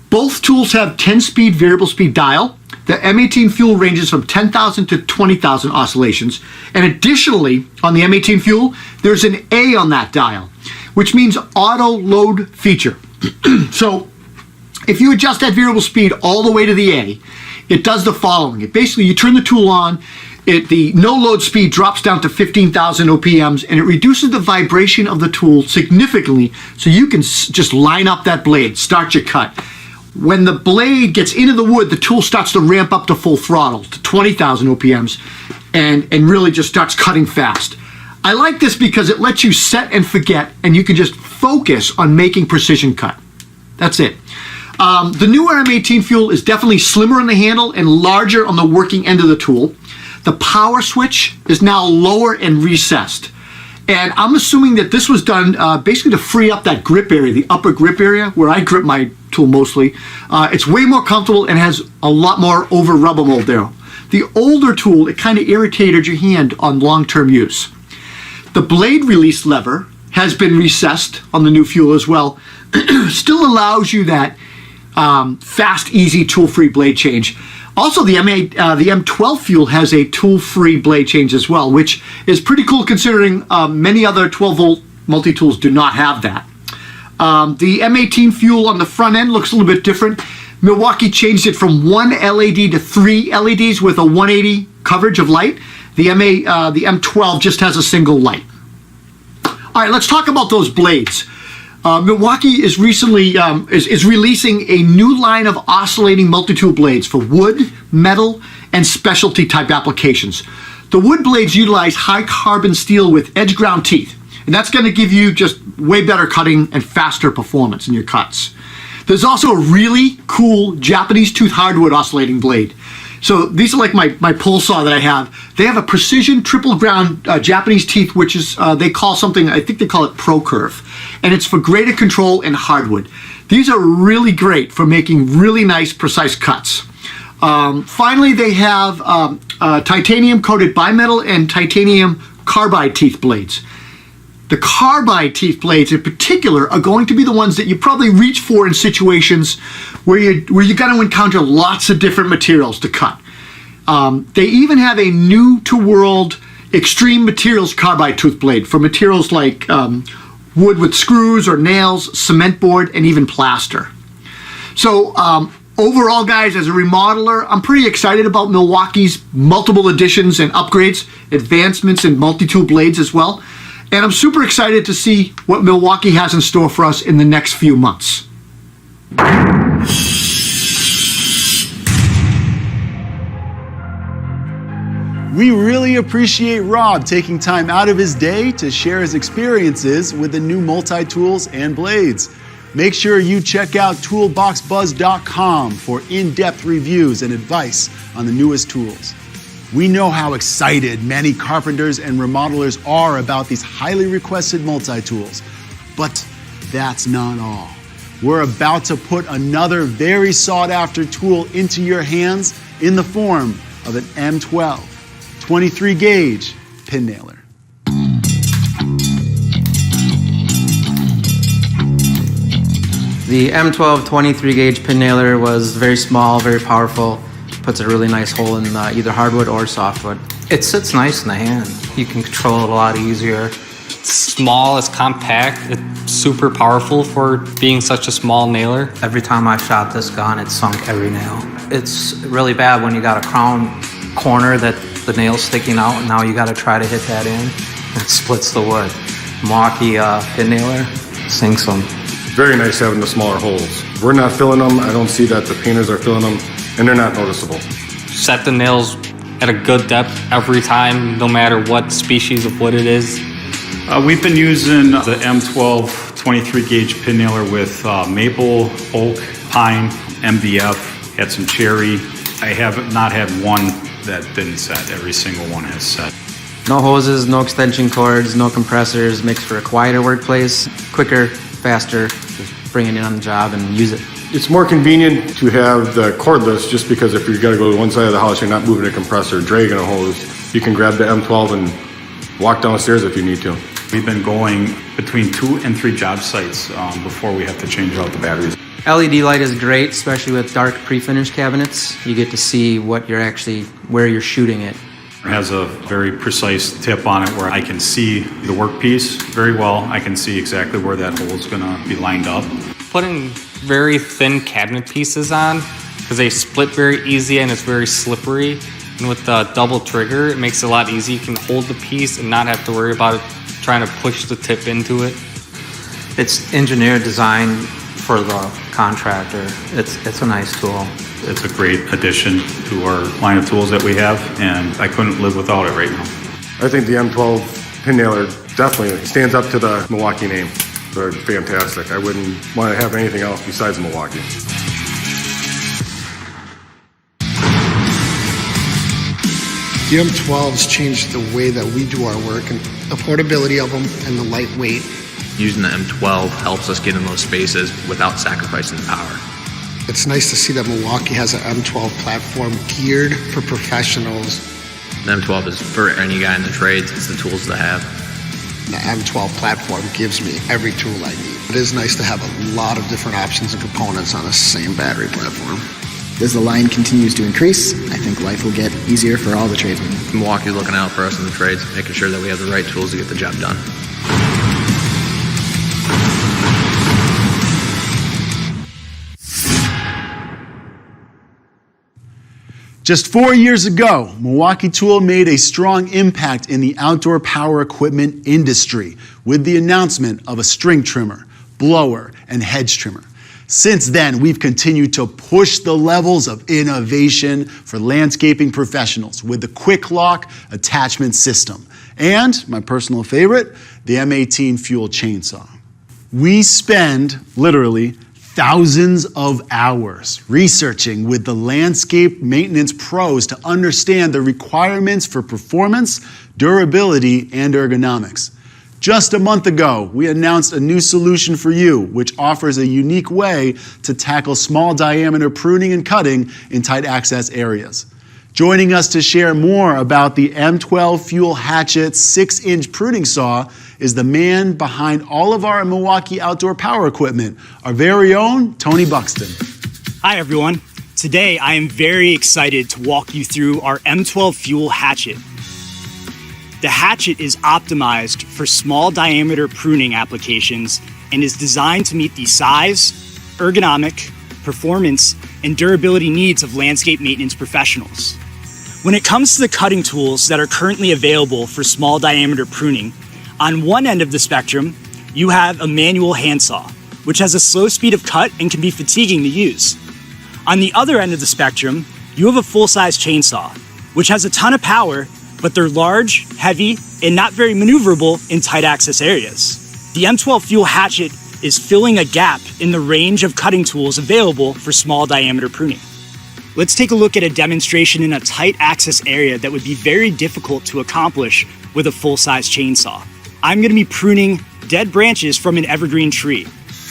Both tools have 10-speed variable speed dial. The M18 fuel ranges from 10,000 to 20,000 oscillations. And additionally, on the M18 fuel, there's an A on that dial, which means auto load feature. So if you adjust that variable speed all the way to the A, it does the following. It basically, you turn the tool on, the no load speed drops down to 15,000 OPMs, and it reduces the vibration of the tool significantly so you can just line up that blade, start your cut. When the blade gets into the wood, the tool starts to ramp up to full throttle, to 20,000 OPMs, and really just starts cutting fast. I like this because it lets you set and forget, and you can just focus on making precision cut. That's it. The newer M18 fuel is definitely slimmer on the handle and larger on the working end of the tool. The power switch is now lower and recessed. And I'm assuming that this was done basically to free up that grip area, the upper grip area, where I grip my tool mostly. It's way more comfortable and has a lot more over rubber mold there. The older tool, it kind of irritated your hand on long-term use. The blade release lever has been recessed on the new fuel as well. Still allows you that fast, easy, tool-free blade change. Also, the M12 fuel has a tool-free blade change as well, which is pretty cool considering many other 12-volt multi-tools do not have that. The M18 fuel on the front end looks a little bit different. Milwaukee changed it from 1 LED to 3 LEDs with a 180 coverage of light. The M12 just has a single light. All right, let's talk about those blades. Milwaukee is recently is releasing a new line of oscillating multi-tool blades for wood, metal, and specialty type applications. The wood blades utilize high carbon steel with edge ground teeth, and that's going to give you just way better cutting and faster performance in your cuts. There's also a really cool Japanese tooth hardwood oscillating blade. So these are like my pole saw that I have. They have a precision triple ground Japanese teeth, which is they call something, I think they call it Pro Curve, and it's for greater control in hardwood. These are really great for making really nice, precise cuts. Finally, they have titanium coated bimetal and titanium carbide teeth blades. The carbide teeth blades in particular are going to be the ones that you probably reach for in situations where you're going to encounter lots of different materials to cut. They even have a new-to-world extreme materials carbide tooth blade for materials like wood with screws or nails, cement board, and even plaster. So overall, guys, as a remodeler, I'm pretty excited about Milwaukee's multiple additions and upgrades, advancements in multi-tool blades as well. And I'm super excited to see what Milwaukee has in store for us in the next few months. We really appreciate Rob taking time out of his day to share his experiences with the new multi-tools and blades. Make sure you check out toolboxbuzz.com for in-depth reviews and advice on the newest tools. We know how excited many carpenters and remodelers are about these highly requested multi-tools, but that's not all. We're about to put another very sought-after tool into your hands in the form of an M12 23 gauge pin nailer. The M12 23 gauge pin nailer was very small, very powerful. Puts a really nice hole in either hardwood or softwood. It sits nice in the hand. You can control it a lot easier. It's small, it's compact, it's super powerful for being such a small nailer. Every time I've shot this gun, it's sunk every nail. It's really bad when you got a crown corner that the nail's sticking out, and now you got to try to hit that in. It splits the wood. Milwaukee pin nailer sinks them. Very nice having the smaller holes. We're not filling them. I don't see that the painters are filling them, and they're not noticeable. Set the nails at a good depth every time, no matter what species of wood it is. We've been using the M12 23 gauge pin nailer with maple, oak, pine, MDF, had some cherry. I have not had one that didn't set. Every single one has set. No hoses, no extension cords, no compressors. Makes for a quieter workplace, quicker, faster. Just bring it in on the job and use it. It's more convenient to have the cordless, just because if you got to go to one side of the house, you're not moving a compressor, dragging a hose. You can grab the M12 and walk downstairs if you need to. We've been going between 2 and 3 job sites before we have to change out the batteries. LED light is great, especially with dark pre-finished cabinets. You get to see what you're actually, where you're shooting it. It has a very precise tip on it where I can see the workpiece very well. I can see exactly where that hole is going to be lined up. Putting very thin cabinet pieces on, because they split very easy and it's very slippery. And with the double trigger, it makes it a lot easier. You can hold the piece and not have to worry about it trying to push the tip into it. It's engineered, designed for the contractor. It's a nice tool. It's a great addition to our line of tools that we have, and I couldn't live without it right now. I think the M12 pin nailer definitely stands up to the Milwaukee name. They're fantastic. I wouldn't want to have anything else besides Milwaukee. The M12s changed the way that we do our work, and the portability of them and the lightweight. Using the M12 helps us get in those spaces without sacrificing the power. It's nice to see that Milwaukee has an M12 platform geared for professionals. The M12 is for any guy in the trades. It's the tools to have. The M12 platform gives me every tool I need. It is nice to have a lot of different options and components on the same battery platform. As the line continues to increase, I think life will get easier for all the tradesmen. Milwaukee's looking out for us in the trades, making sure that we have the right tools to get the job done. Just 4 years ago, Milwaukee Tool made a strong impact in the outdoor power equipment industry with the announcement of a string trimmer, blower, and hedge trimmer. Since then, we've continued to push the levels of innovation for landscaping professionals with the Quick Lock attachment system and, my personal favorite, the M18 fuel chainsaw. We spend literally thousands of hours researching with the landscape maintenance pros to understand the requirements for performance, durability, and ergonomics. Just a month ago, we announced a new solution for you, which offers a unique way to tackle small diameter pruning and cutting in tight access areas. Joining us to share more about the M12 Fuel Hatchet 6-inch pruning saw is the man behind all of our Milwaukee outdoor power equipment, our very own Tony Buxton. Hi everyone. Today I am very excited to walk you through our M12 Fuel Hatchet. The hatchet is optimized for small diameter pruning applications and is designed to meet the size, ergonomic, performance, and durability needs of landscape maintenance professionals. When it comes to the cutting tools that are currently available for small diameter pruning, on one end of the spectrum, you have a manual handsaw, which has a slow speed of cut and can be fatiguing to use. On the other end of the spectrum, you have a full-size chainsaw, which has a ton of power, but they're large, heavy, and not very maneuverable in tight access areas. The M12 Fuel Hatchet is filling a gap in the range of cutting tools available for small diameter pruning. Let's take a look at a demonstration in a tight access area that would be very difficult to accomplish with a full-size chainsaw. I'm going to be pruning dead branches from an evergreen tree.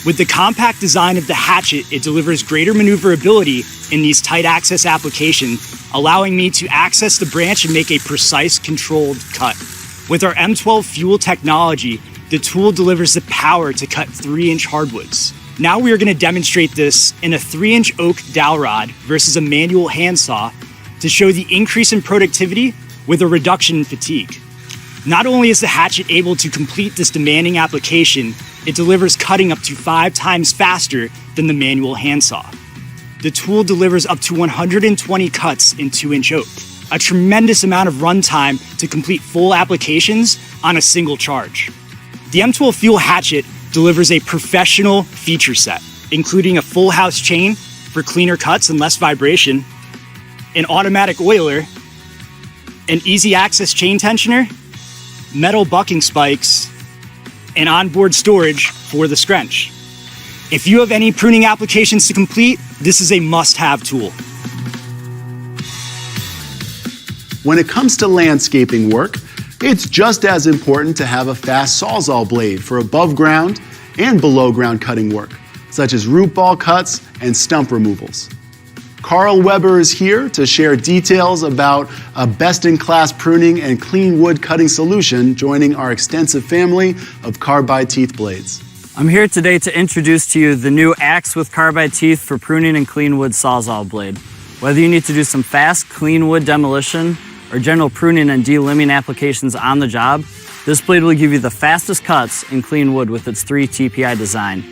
With the compact design of the hatchet, it delivers greater maneuverability in these tight access applications, allowing me to access the branch and make a precise, controlled cut. With our M12 fuel technology, the tool delivers the power to cut 3-inch hardwoods. Now we are going to demonstrate this in a 3-inch oak dowel rod versus a manual handsaw to show the increase in productivity with a reduction in fatigue. Not only is the hatchet able to complete this demanding application, it delivers cutting up to 5 times faster than the manual handsaw. The tool delivers up to 120 cuts in 2-inch oak, a tremendous amount of runtime to complete full applications on a single charge. The M12 Fuel Hatchet delivers a professional feature set, including a full house chain for cleaner cuts and less vibration, an automatic oiler, an easy access chain tensioner, metal bucking spikes, and onboard storage for the scrunch. If you have any pruning applications to complete, this is a must-have tool. When it comes to landscaping work, it's just as important to have a fast Sawzall blade for above ground and below ground cutting work, such as root ball cuts and stump removals. Carl Weber is here to share details about a best-in-class pruning and clean wood cutting solution joining our extensive family of carbide teeth blades. I'm here today to introduce to you the new axe with carbide teeth for pruning and clean wood Sawzall blade. Whether you need to do some fast, clean wood demolition or general pruning and delimbing applications on the job, this blade will give you the fastest cuts in clean wood with its 3 TPI design.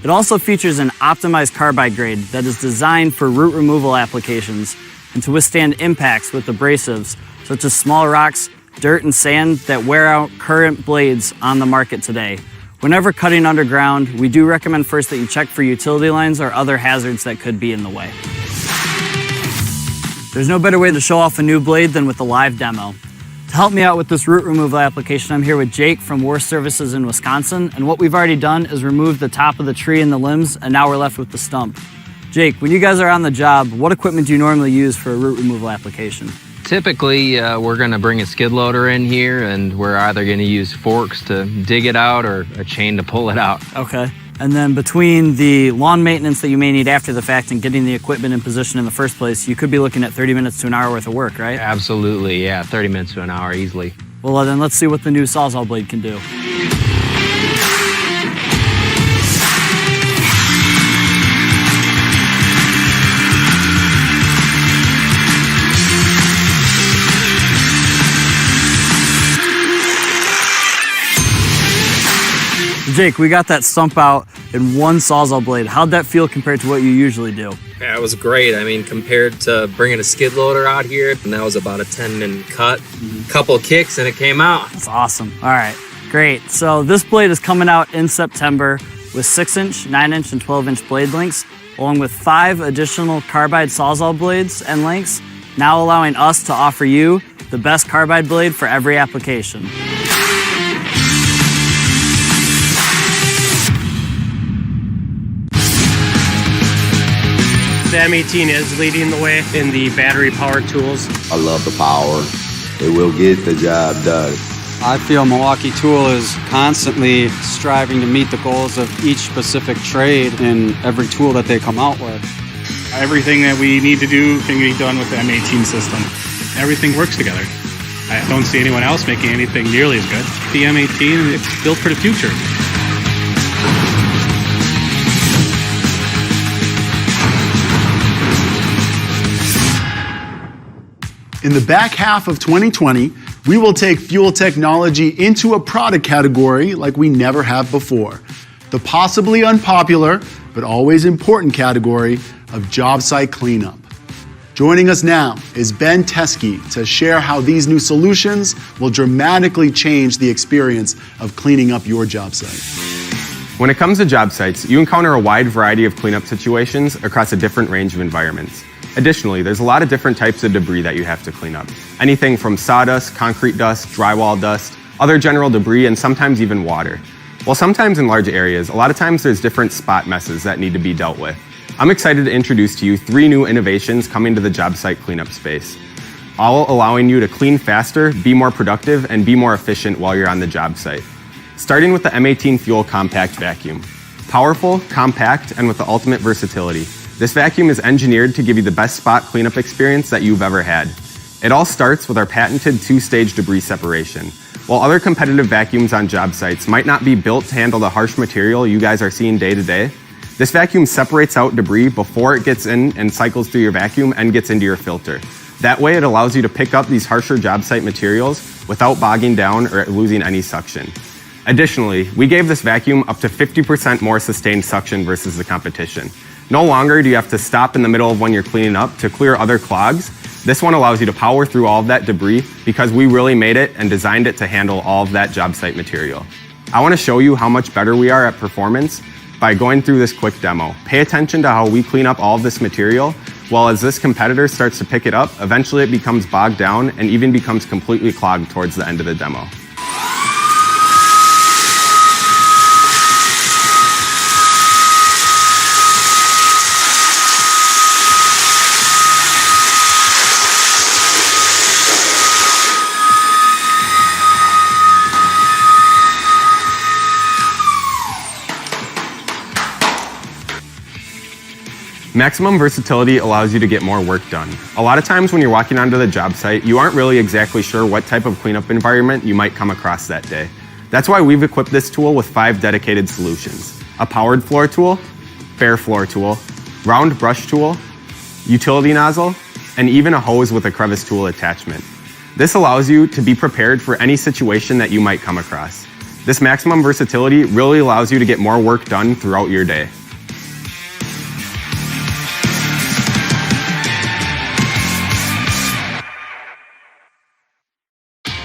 It also features an optimized carbide grade that is designed for root removal applications and to withstand impacts with abrasives such as small rocks, dirt, and sand that wear out current blades on the market today. Whenever cutting underground, we do recommend first that you check for utility lines or other hazards that could be in the way. There's no better way to show off a new blade than with a live demo. To help me out with this root removal application, I'm here with Jake from Worth Services in Wisconsin, and what we've already done is remove the top of the tree and the limbs, and now we're left with the stump. Jake, when you guys are on the job, what equipment do you normally use for a root removal application? Typically, we're going to bring a skid loader in here, and we're either going to use forks to dig it out or a chain to pull it out. Okay. And then between the lawn maintenance that you may need after the fact and getting the equipment in position in the first place, you could be looking at 30 minutes to an hour worth of work, right? Absolutely, yeah, 30 minutes to an hour easily. Well, then let's see what the new Sawzall blade can do. Jake, we got that stump out in one Sawzall blade. How'd that feel compared to what you usually do? Yeah, it was great. I mean, compared to bringing a skid loader out here, and that was about a 10-minute cut. Couple of kicks and it came out. That's awesome. All right, great. So this blade is coming out in September with 6-inch, 9-inch, and 12-inch blade lengths, along with 5 additional carbide Sawzall blades and lengths, now allowing us to offer you the best carbide blade for every application. The M18 is leading the way in the battery-powered tools. I love the power. It will get the job done. I feel Milwaukee Tool is constantly striving to meet the goals of each specific trade in every tool that they come out with. Everything that we need to do can be done with the M18 system. Everything works together. I don't see anyone else making anything nearly as good. The M18, it's built for the future. In the back half of 2020, we will take fuel technology into a product category like we never have before. The possibly unpopular, but always important category of job site cleanup. Joining us now is Ben Teskey to share how these new solutions will dramatically change the experience of cleaning up your job site. When it comes to job sites, you encounter a wide variety of cleanup situations across a different range of environments. Additionally, there's a lot of different types of debris that you have to clean up. Anything from sawdust, concrete dust, drywall dust, other general debris, and sometimes even water. While sometimes in large areas, a lot of times there's different spot messes that need to be dealt with. I'm excited to introduce to you 3 new innovations coming to the job site cleanup space, all allowing you to clean faster, be more productive, and be more efficient while you're on the job site. Starting with the M18 Fuel Compact Vacuum. Powerful, compact, and with the ultimate versatility, this vacuum is engineered to give you the best spot cleanup experience that you've ever had. It all starts with our patented 2-stage debris separation. While other competitive vacuums on job sites might not be built to handle the harsh material you guys are seeing day to day, this vacuum separates out debris before it gets in and cycles through your vacuum and gets into your filter. That way it allows you to pick up these harsher job site materials without bogging down or losing any suction. Additionally, we gave this vacuum up to 50% more sustained suction versus the competition. No longer do you have to stop in the middle of when you're cleaning up to clear other clogs. This one allows you to power through all of that debris because we really made it and designed it to handle all of that job site material. I want to show you how much better we are at performance by going through this quick demo. Pay attention to how we clean up all of this material, while as this competitor starts to pick it up, eventually it becomes bogged down and even becomes completely clogged towards the end of the demo. Maximum versatility allows you to get more work done. A lot of times when you're walking onto the job site, you aren't really exactly sure what type of cleanup environment you might come across that day. That's why we've equipped this tool with 5 dedicated solutions: a powered floor tool, bare floor tool, round brush tool, utility nozzle, and even a hose with a crevice tool attachment. This allows you to be prepared for any situation that you might come across. This maximum versatility really allows you to get more work done throughout your day.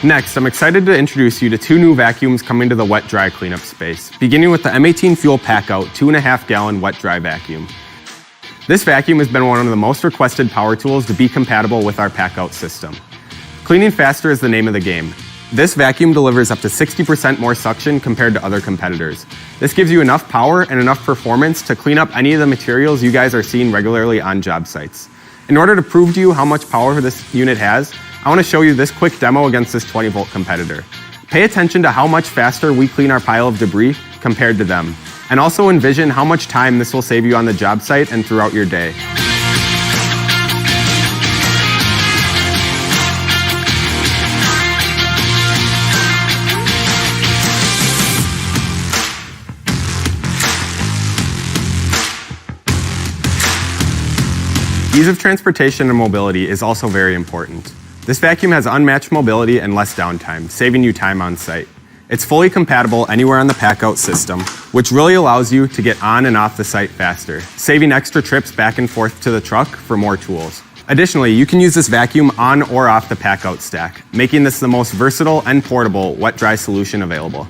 Next, I'm excited to introduce you to 2 new vacuums coming to the wet-dry cleanup space, beginning with the M18 Fuel PACKOUT 2.5-gallon wet-dry vacuum. This vacuum has been one of the most requested power tools to be compatible with our PACKOUT system. Cleaning faster is the name of the game. This vacuum delivers up to 60% more suction compared to other competitors. This gives you enough power and enough performance to clean up any of the materials you guys are seeing regularly on job sites. In order to prove to you how much power this unit has, I want to show you this quick demo against this 20-volt competitor. Pay attention to how much faster we clean our pile of debris compared to them, and also envision how much time this will save you on the job site and throughout your day. Ease of transportation and mobility is also very important. This vacuum has unmatched mobility and less downtime, saving you time on site. It's fully compatible anywhere on the PACKOUT system, which really allows you to get on and off the site faster, saving extra trips back and forth to the truck for more tools. Additionally, you can use this vacuum on or off the PACKOUT stack, making this the most versatile and portable wet-dry solution available.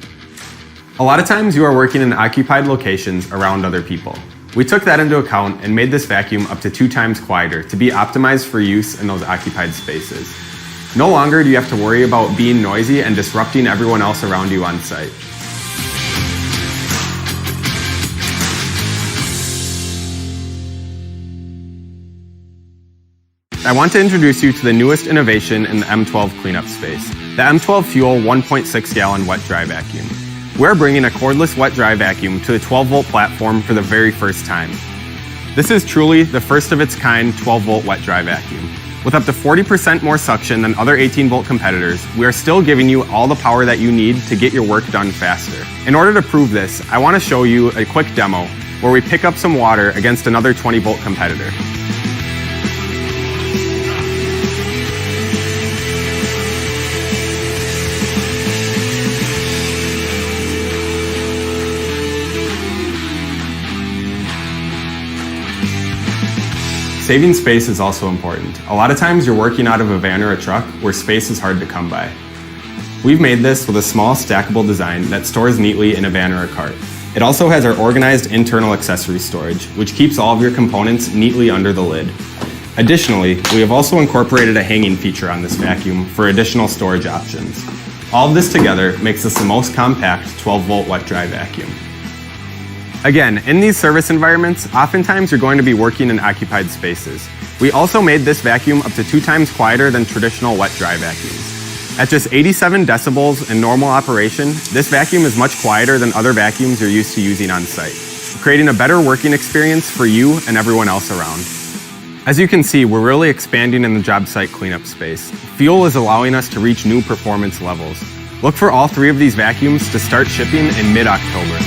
A lot of times you are working in occupied locations around other people. We took that into account and made this vacuum up to 2 times quieter to be optimized for use in those occupied spaces. No longer do you have to worry about being noisy and disrupting everyone else around you on site. I want to introduce you to the newest innovation in the M12 cleanup space, the M12 Fuel 1.6-gallon wet-dry vacuum. We're bringing a cordless wet-dry vacuum to the 12-volt platform for the very first time. This is truly the first of its kind 12-volt wet-dry vacuum. With up to 40% more suction than other 18-volt competitors, we are still giving you all the power that you need to get your work done faster. In order to prove this, I want to show you a quick demo where we pick up some water against another 20-volt competitor. Saving space is also important. A lot of times you're working out of a van or a truck where space is hard to come by. We've made this with a small stackable design that stores neatly in a van or a cart. It also has our organized internal accessory storage, which keeps all of your components neatly under the lid. Additionally, we have also incorporated a hanging feature on this vacuum for additional storage options. All of this together makes this the most compact 12-volt wet dry vacuum. Again, in these service environments, oftentimes you're going to be working in occupied spaces. We also made this vacuum up to 2 times quieter than traditional wet dry vacuums. At just 87 decibels in normal operation, this vacuum is much quieter than other vacuums you're used to using on site, creating a better working experience for you and everyone else around. As you can see, we're really expanding in the job site cleanup space. Fuel is allowing us to reach new performance levels. Look for all 3 of these vacuums to start shipping in mid-October.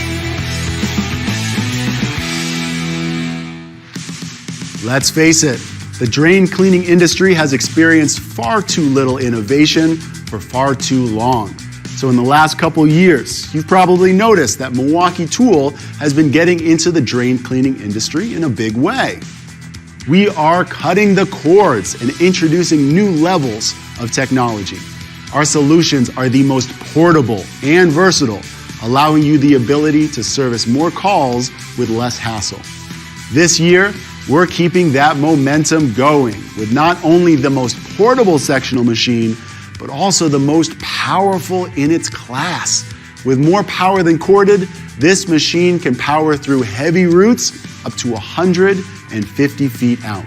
Let's face it, the drain cleaning industry has experienced far too little innovation for far too long. So in the last couple years, you've probably noticed that Milwaukee Tool has been getting into the drain cleaning industry in a big way. We are cutting the cords and introducing new levels of technology. Our solutions are the most portable and versatile, allowing you the ability to service more calls with less hassle. This year, we're keeping that momentum going with not only the most portable sectional machine, but also the most powerful in its class. With more power than corded, this machine can power through heavy roots up to 150 feet out.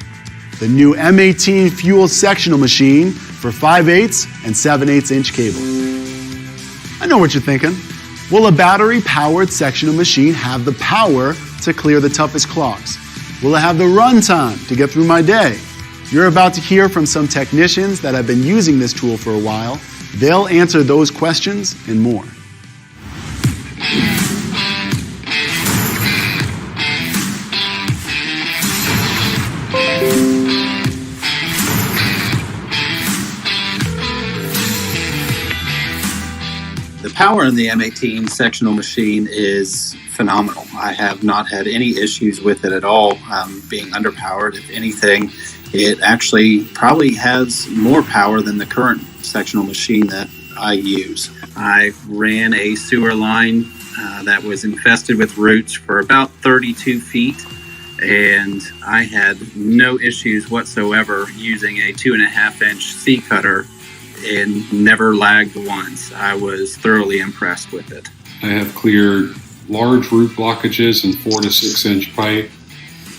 The new M18 fuel sectional machine for 5/8 and 7/8 inch cable. I know what you're thinking. Will a battery-powered sectional machine have the power to clear the toughest clogs? Will it have the runtime to get through my day? You're about to hear from some technicians that have been using this tool for a while. They'll answer those questions and more. The power in the M18 sectional machine is phenomenal. I have not had any issues with it at all being underpowered. If anything, it actually probably has more power than the current sectional machine that I use. I ran a sewer line that was infested with roots for about 32 feet, and I had no issues whatsoever using a 2.5 inch C cutter and never lagged once. I was thoroughly impressed with it. I have cleared large root blockages in 4 to 6 inch pipe.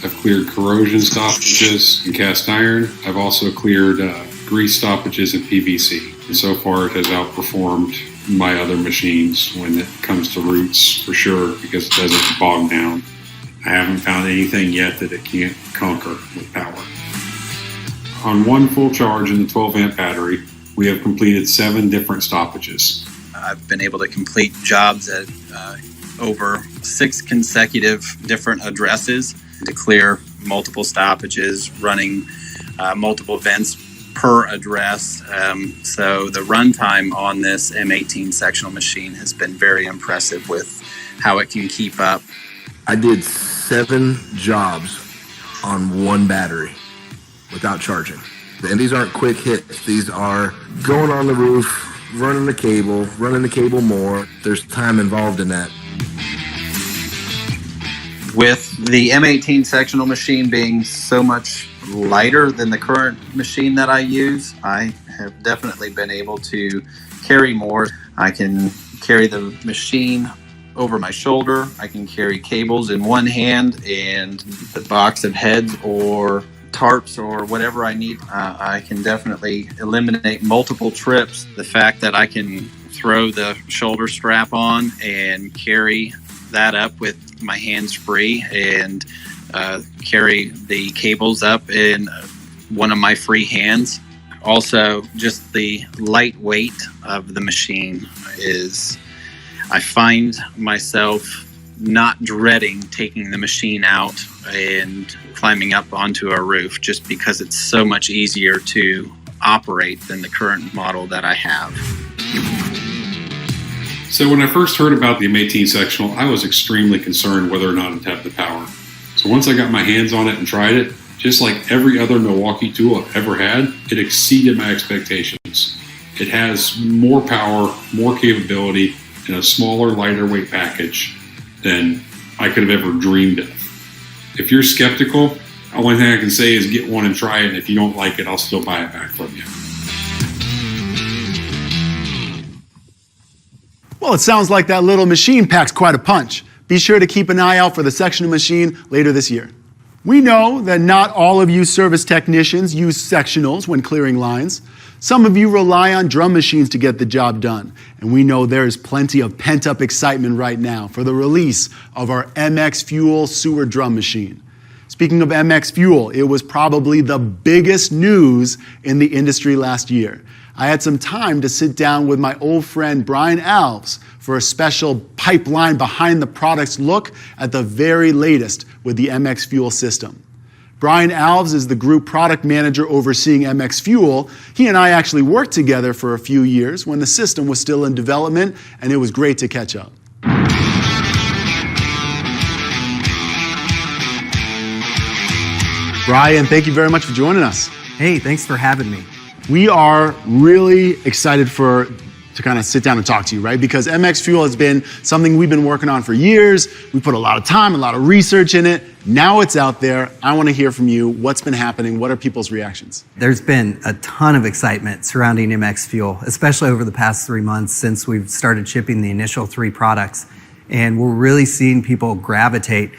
I've cleared corrosion stoppages in cast iron. I've also cleared grease stoppages in PVC. And so far it has outperformed my other machines when it comes to roots, for sure, because it doesn't bog down. I haven't found anything yet that it can't conquer with power. On one full charge in the 12 amp battery, we have completed 7 different stoppages. I've been able to complete jobs at over 6 consecutive different addresses to clear multiple stoppages, running multiple vents per address. So the runtime on this M18 sectional machine has been very impressive with how it can keep up. I did 7 jobs on one battery without charging. And these aren't quick hits. These are going on the roof, running the cable more. There's time involved in that. With the M18 sectional machine being so much lighter than the current machine that I use, I have definitely been able to carry more. I can carry the machine over my shoulder. I can carry cables in one hand and the box of heads or tarps or whatever I need. I can definitely eliminate multiple trips. The fact that I can throw the shoulder strap on and carry that up with my hands free and carry the cables up in one of my free hands. Also, just the lightweight of the machine is, I find myself not dreading taking the machine out and climbing up onto a roof just because it's so much easier to operate than the current model that I have. So when I first heard about the M18 sectional, I was extremely concerned whether or not it'd have the power. So once I got my hands on it and tried it, just like every other Milwaukee tool I've ever had, it exceeded my expectations. It has more power, more capability, in a smaller, lighter weight package than I could have ever dreamed of. If you're skeptical, the only thing I can say is get one and try it, and if you don't like it, I'll still buy it back from you. Well, it sounds like that little machine packs quite a punch. Be sure to keep an eye out for the sectional machine later this year. We know that not all of you service technicians use sectionals when clearing lines. Some of you rely on drum machines to get the job done. And we know there is plenty of pent-up excitement right now for the release of our MX Fuel sewer drum machine. Speaking of MX Fuel, it was probably the biggest news in the industry last year. I had some time to sit down with my old friend Brian Alves for a special pipeline behind the product's look at the very latest with the MX Fuel system. Brian Alves is the group product manager overseeing MX Fuel. He and I actually worked together for a few years when the system was still in development, and it was great to catch up. Brian, thank you very much for joining us. Hey, thanks for having me. We are really excited to kind of sit down and talk to you, right? Because MX Fuel has been something we've been working on for years. We put a lot of time, a lot of research in it. Now it's out there. I want to hear from you. What's been happening? What are people's reactions? There's been a ton of excitement surrounding MX Fuel, especially over the past 3 months since we've started shipping the initial 3 products. And we're really seeing people gravitate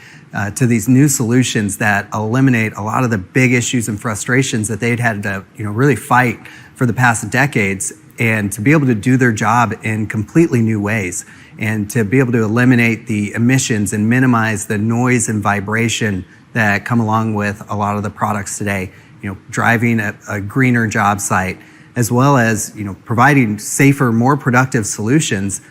to these new solutions that eliminate a lot of the big issues and frustrations that they'd had to really fight for the past decades, and to be able to do their job in completely new ways, and to be able to eliminate the emissions and minimize the noise and vibration that come along with a lot of the products today. Driving a greener job site, as well as providing safer, more productive solutions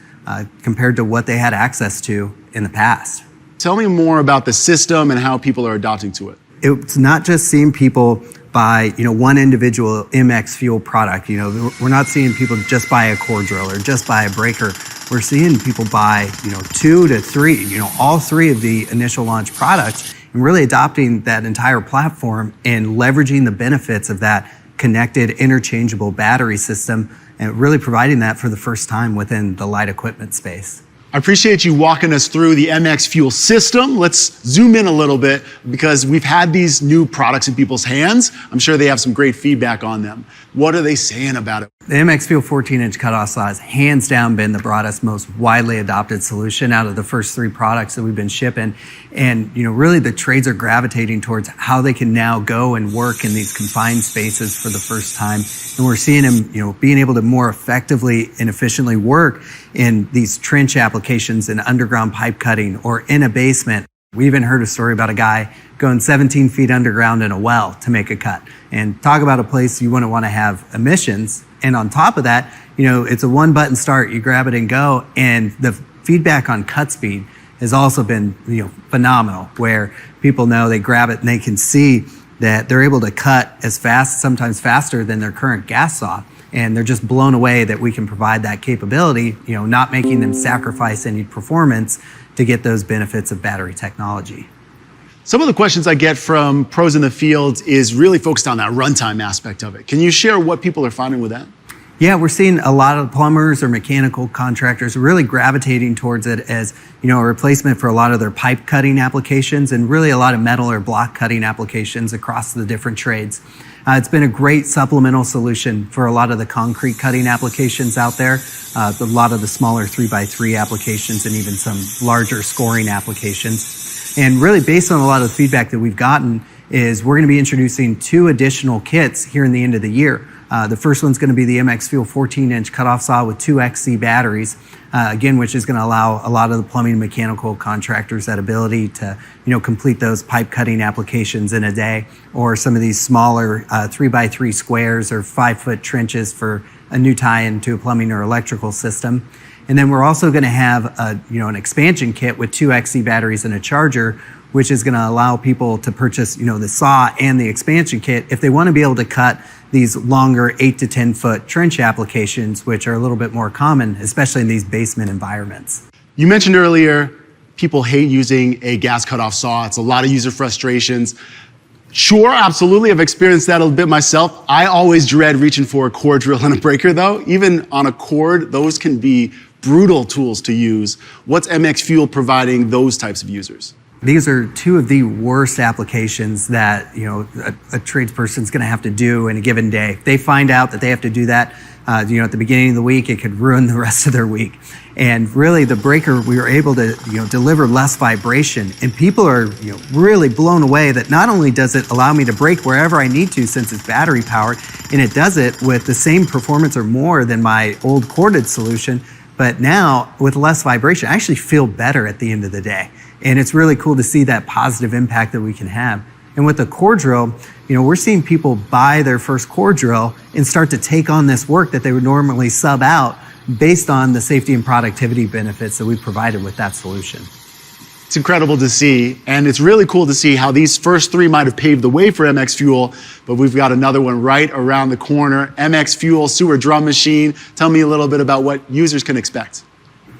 compared to what they had access to in the past. Tell me more about the system and how people are adopting to it. It's not just seeing people buy one individual MX Fuel product. We're not seeing people just buy a core drill or just buy a breaker. We're seeing people buy 2 to 3, all 3 of the initial launch products, and really adopting that entire platform and leveraging the benefits of that connected interchangeable battery system, and really providing that for the first time within the light equipment space. I appreciate you walking us through the MX Fuel system. Let's zoom in a little bit, because we've had these new products in people's hands. I'm sure they have some great feedback on them. What are they saying about it? The MX Fuel 14-inch cutoff saw has hands down been the broadest, most widely adopted solution out of the first 3 products that we've been shipping. And really the trades are gravitating towards how they can now go and work in these confined spaces for the first time. And we're seeing them, being able to more effectively and efficiently work in these trench applications in underground pipe cutting or in a basement. We even heard a story about a guy going 17 feet underground in a well to make a cut. And talk about a place you wouldn't want to have emissions. And on top of that, it's a 1-button start. You grab it and go. And the feedback on cut speed has also been, phenomenal, where people know they grab it and they can see that they're able to cut as fast, sometimes faster than their current gas saw. And they're just blown away that we can provide that capability, not making them sacrifice any performance to get those benefits of battery technology. Some of the questions I get from pros in the field is really focused on that runtime aspect of it. Can you share what people are finding with that? Yeah, we're seeing a lot of plumbers or mechanical contractors really gravitating towards it as, a replacement for a lot of their pipe cutting applications, and really a lot of metal or block cutting applications across the different trades. It's been a great supplemental solution for a lot of the concrete cutting applications out there, a lot of the smaller 3x3 applications, and even some larger scoring applications. And really based on a lot of the feedback that we've gotten is we're going to be introducing 2 additional kits here in the end of the year. The first one's going to be the MX Fuel 14-inch cutoff saw with 2 XC batteries, again, which is going to allow a lot of the plumbing and mechanical contractors that ability to, complete those pipe cutting applications in a day, or some of these smaller 3x3 squares or 5-foot trenches for a new tie-in to a plumbing or electrical system. And then we're also going to have an expansion kit with 2 XC batteries and a charger, which is going to allow people to purchase, the saw and the expansion kit if they want to be able to cut these longer 8 to 10 foot trench applications, which are a little bit more common, especially in these basement environments. You mentioned earlier, people hate using a gas cutoff saw. It's a lot of user frustrations. Sure, absolutely. I've experienced that a little bit myself. I always dread reaching for a core drill and a breaker though. Even on a cord, those can be brutal tools to use. What's MX Fuel providing those types of users? These are 2 of the worst applications that a tradesperson's going to have to do in a given day. If they find out that they have to do that At the beginning of the week, it could ruin the rest of their week. And really, the breaker, we were able to deliver less vibration, and people are really blown away that not only does it allow me to brake wherever I need to since it's battery powered, and it does it with the same performance or more than my old corded solution, but now with less vibration, I actually feel better at the end of the day. And it's really cool to see that positive impact that we can have. And with the core drill, we're seeing people buy their first core drill and start to take on this work that they would normally sub out based on the safety and productivity benefits that we provided with that solution. It's incredible to see, and it's really cool to see how these first three might have paved the way for MX Fuel, but we've got another one right around the corner. MX Fuel sewer drum machine. Tell me a little bit about what users can expect.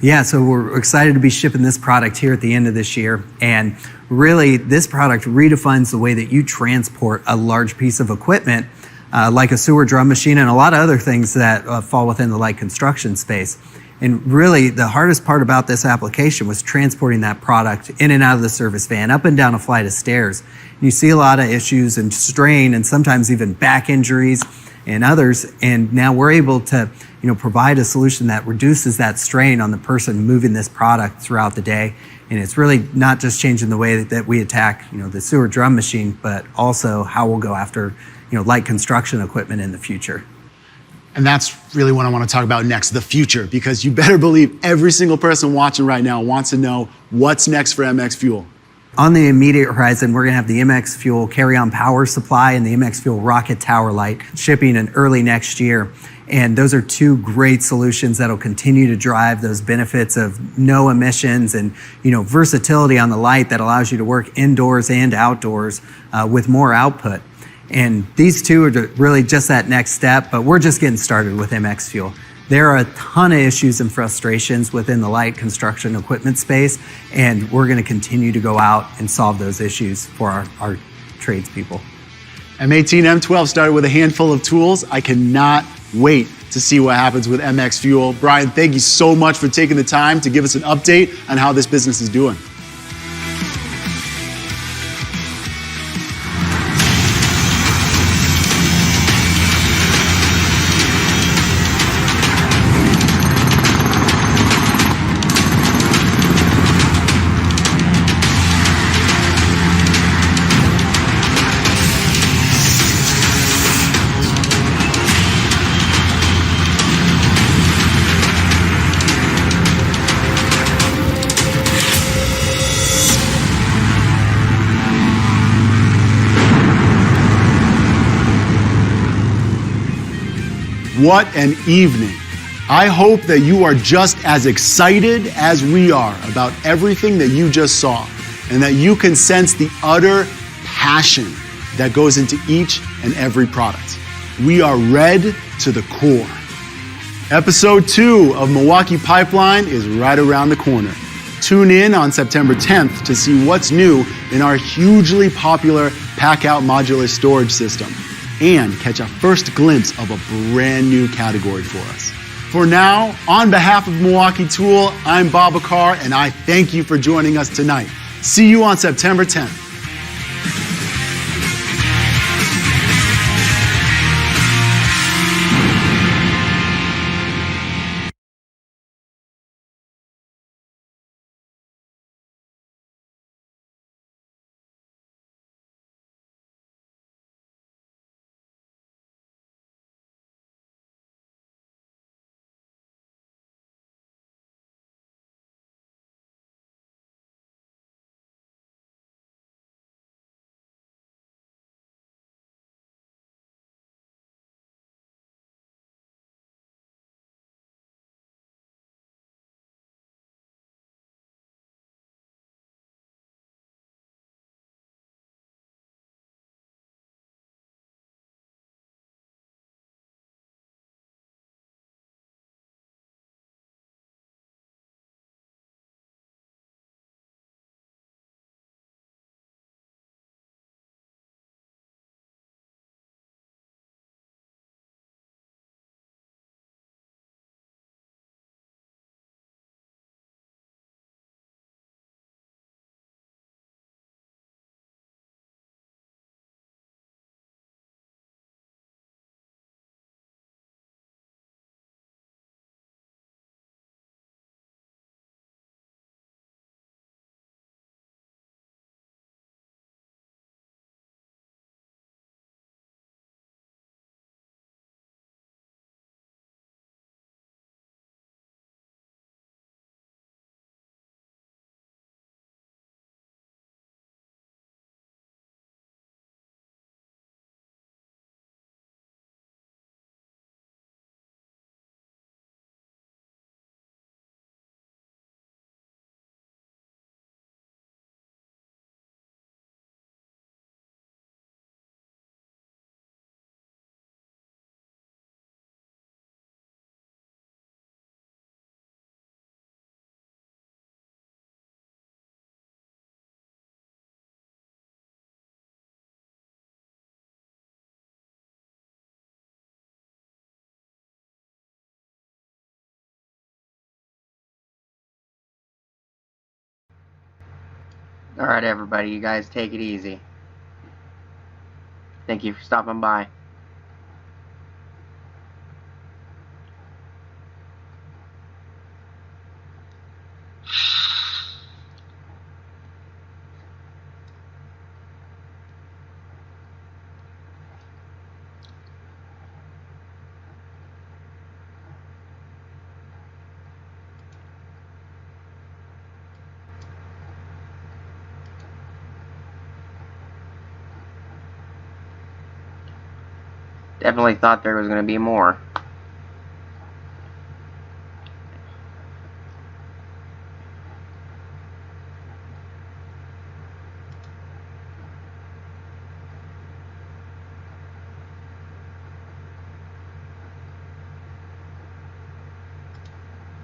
Yeah, so we're excited to be shipping this product here at the end of this year. And really, this product redefines the way that you transport a large piece of equipment, like a sewer drum machine and a lot of other things that fall within the light construction space. And really, the hardest part about this application was transporting that product in and out of the service van, up and down a flight of stairs. You see a lot of issues and strain and sometimes even back injuries and others. And now we're able to provide a solution that reduces that strain on the person moving this product throughout the day. And it's really not just changing the way that we attack the sewer drum machine, but also how we'll go after light construction equipment in the future. And that's really what I want to talk about next, the future, because you better believe every single person watching right now wants to know what's next for MX Fuel. On the immediate horizon, we're going to have the MX Fuel carry-on power supply and the MX Fuel rocket tower light shipping in early next year. And those are two great solutions that'll continue to drive those benefits of no emissions and versatility on the light that allows you to work indoors and outdoors with more output. And these two are really just that next step, but we're just getting started with MX Fuel. There are a ton of issues and frustrations within the light construction equipment space, and we're going to continue to go out and solve those issues for our tradespeople. M18, M12 started with a handful of tools. I cannot wait to see what happens with MX Fuel. Brian, thank you so much for taking the time to give us an update on how this business is doing. What an evening. I hope that you are just as excited as we are about everything that you just saw, and that you can sense the utter passion that goes into each and every product. We are red to the core. Episode 2 of Milwaukee Pipeline is right around the corner. Tune in on September 10th to see what's new in our hugely popular PACKOUT modular storage system, and catch a first glimpse of a brand new category for us. For now, on behalf of Milwaukee Tool, I'm Bob Bakar, and I thank you for joining us tonight. See you on September 10th. Alright, everybody, you guys take it easy. Thank you for stopping by. Definitely thought there was going to be more.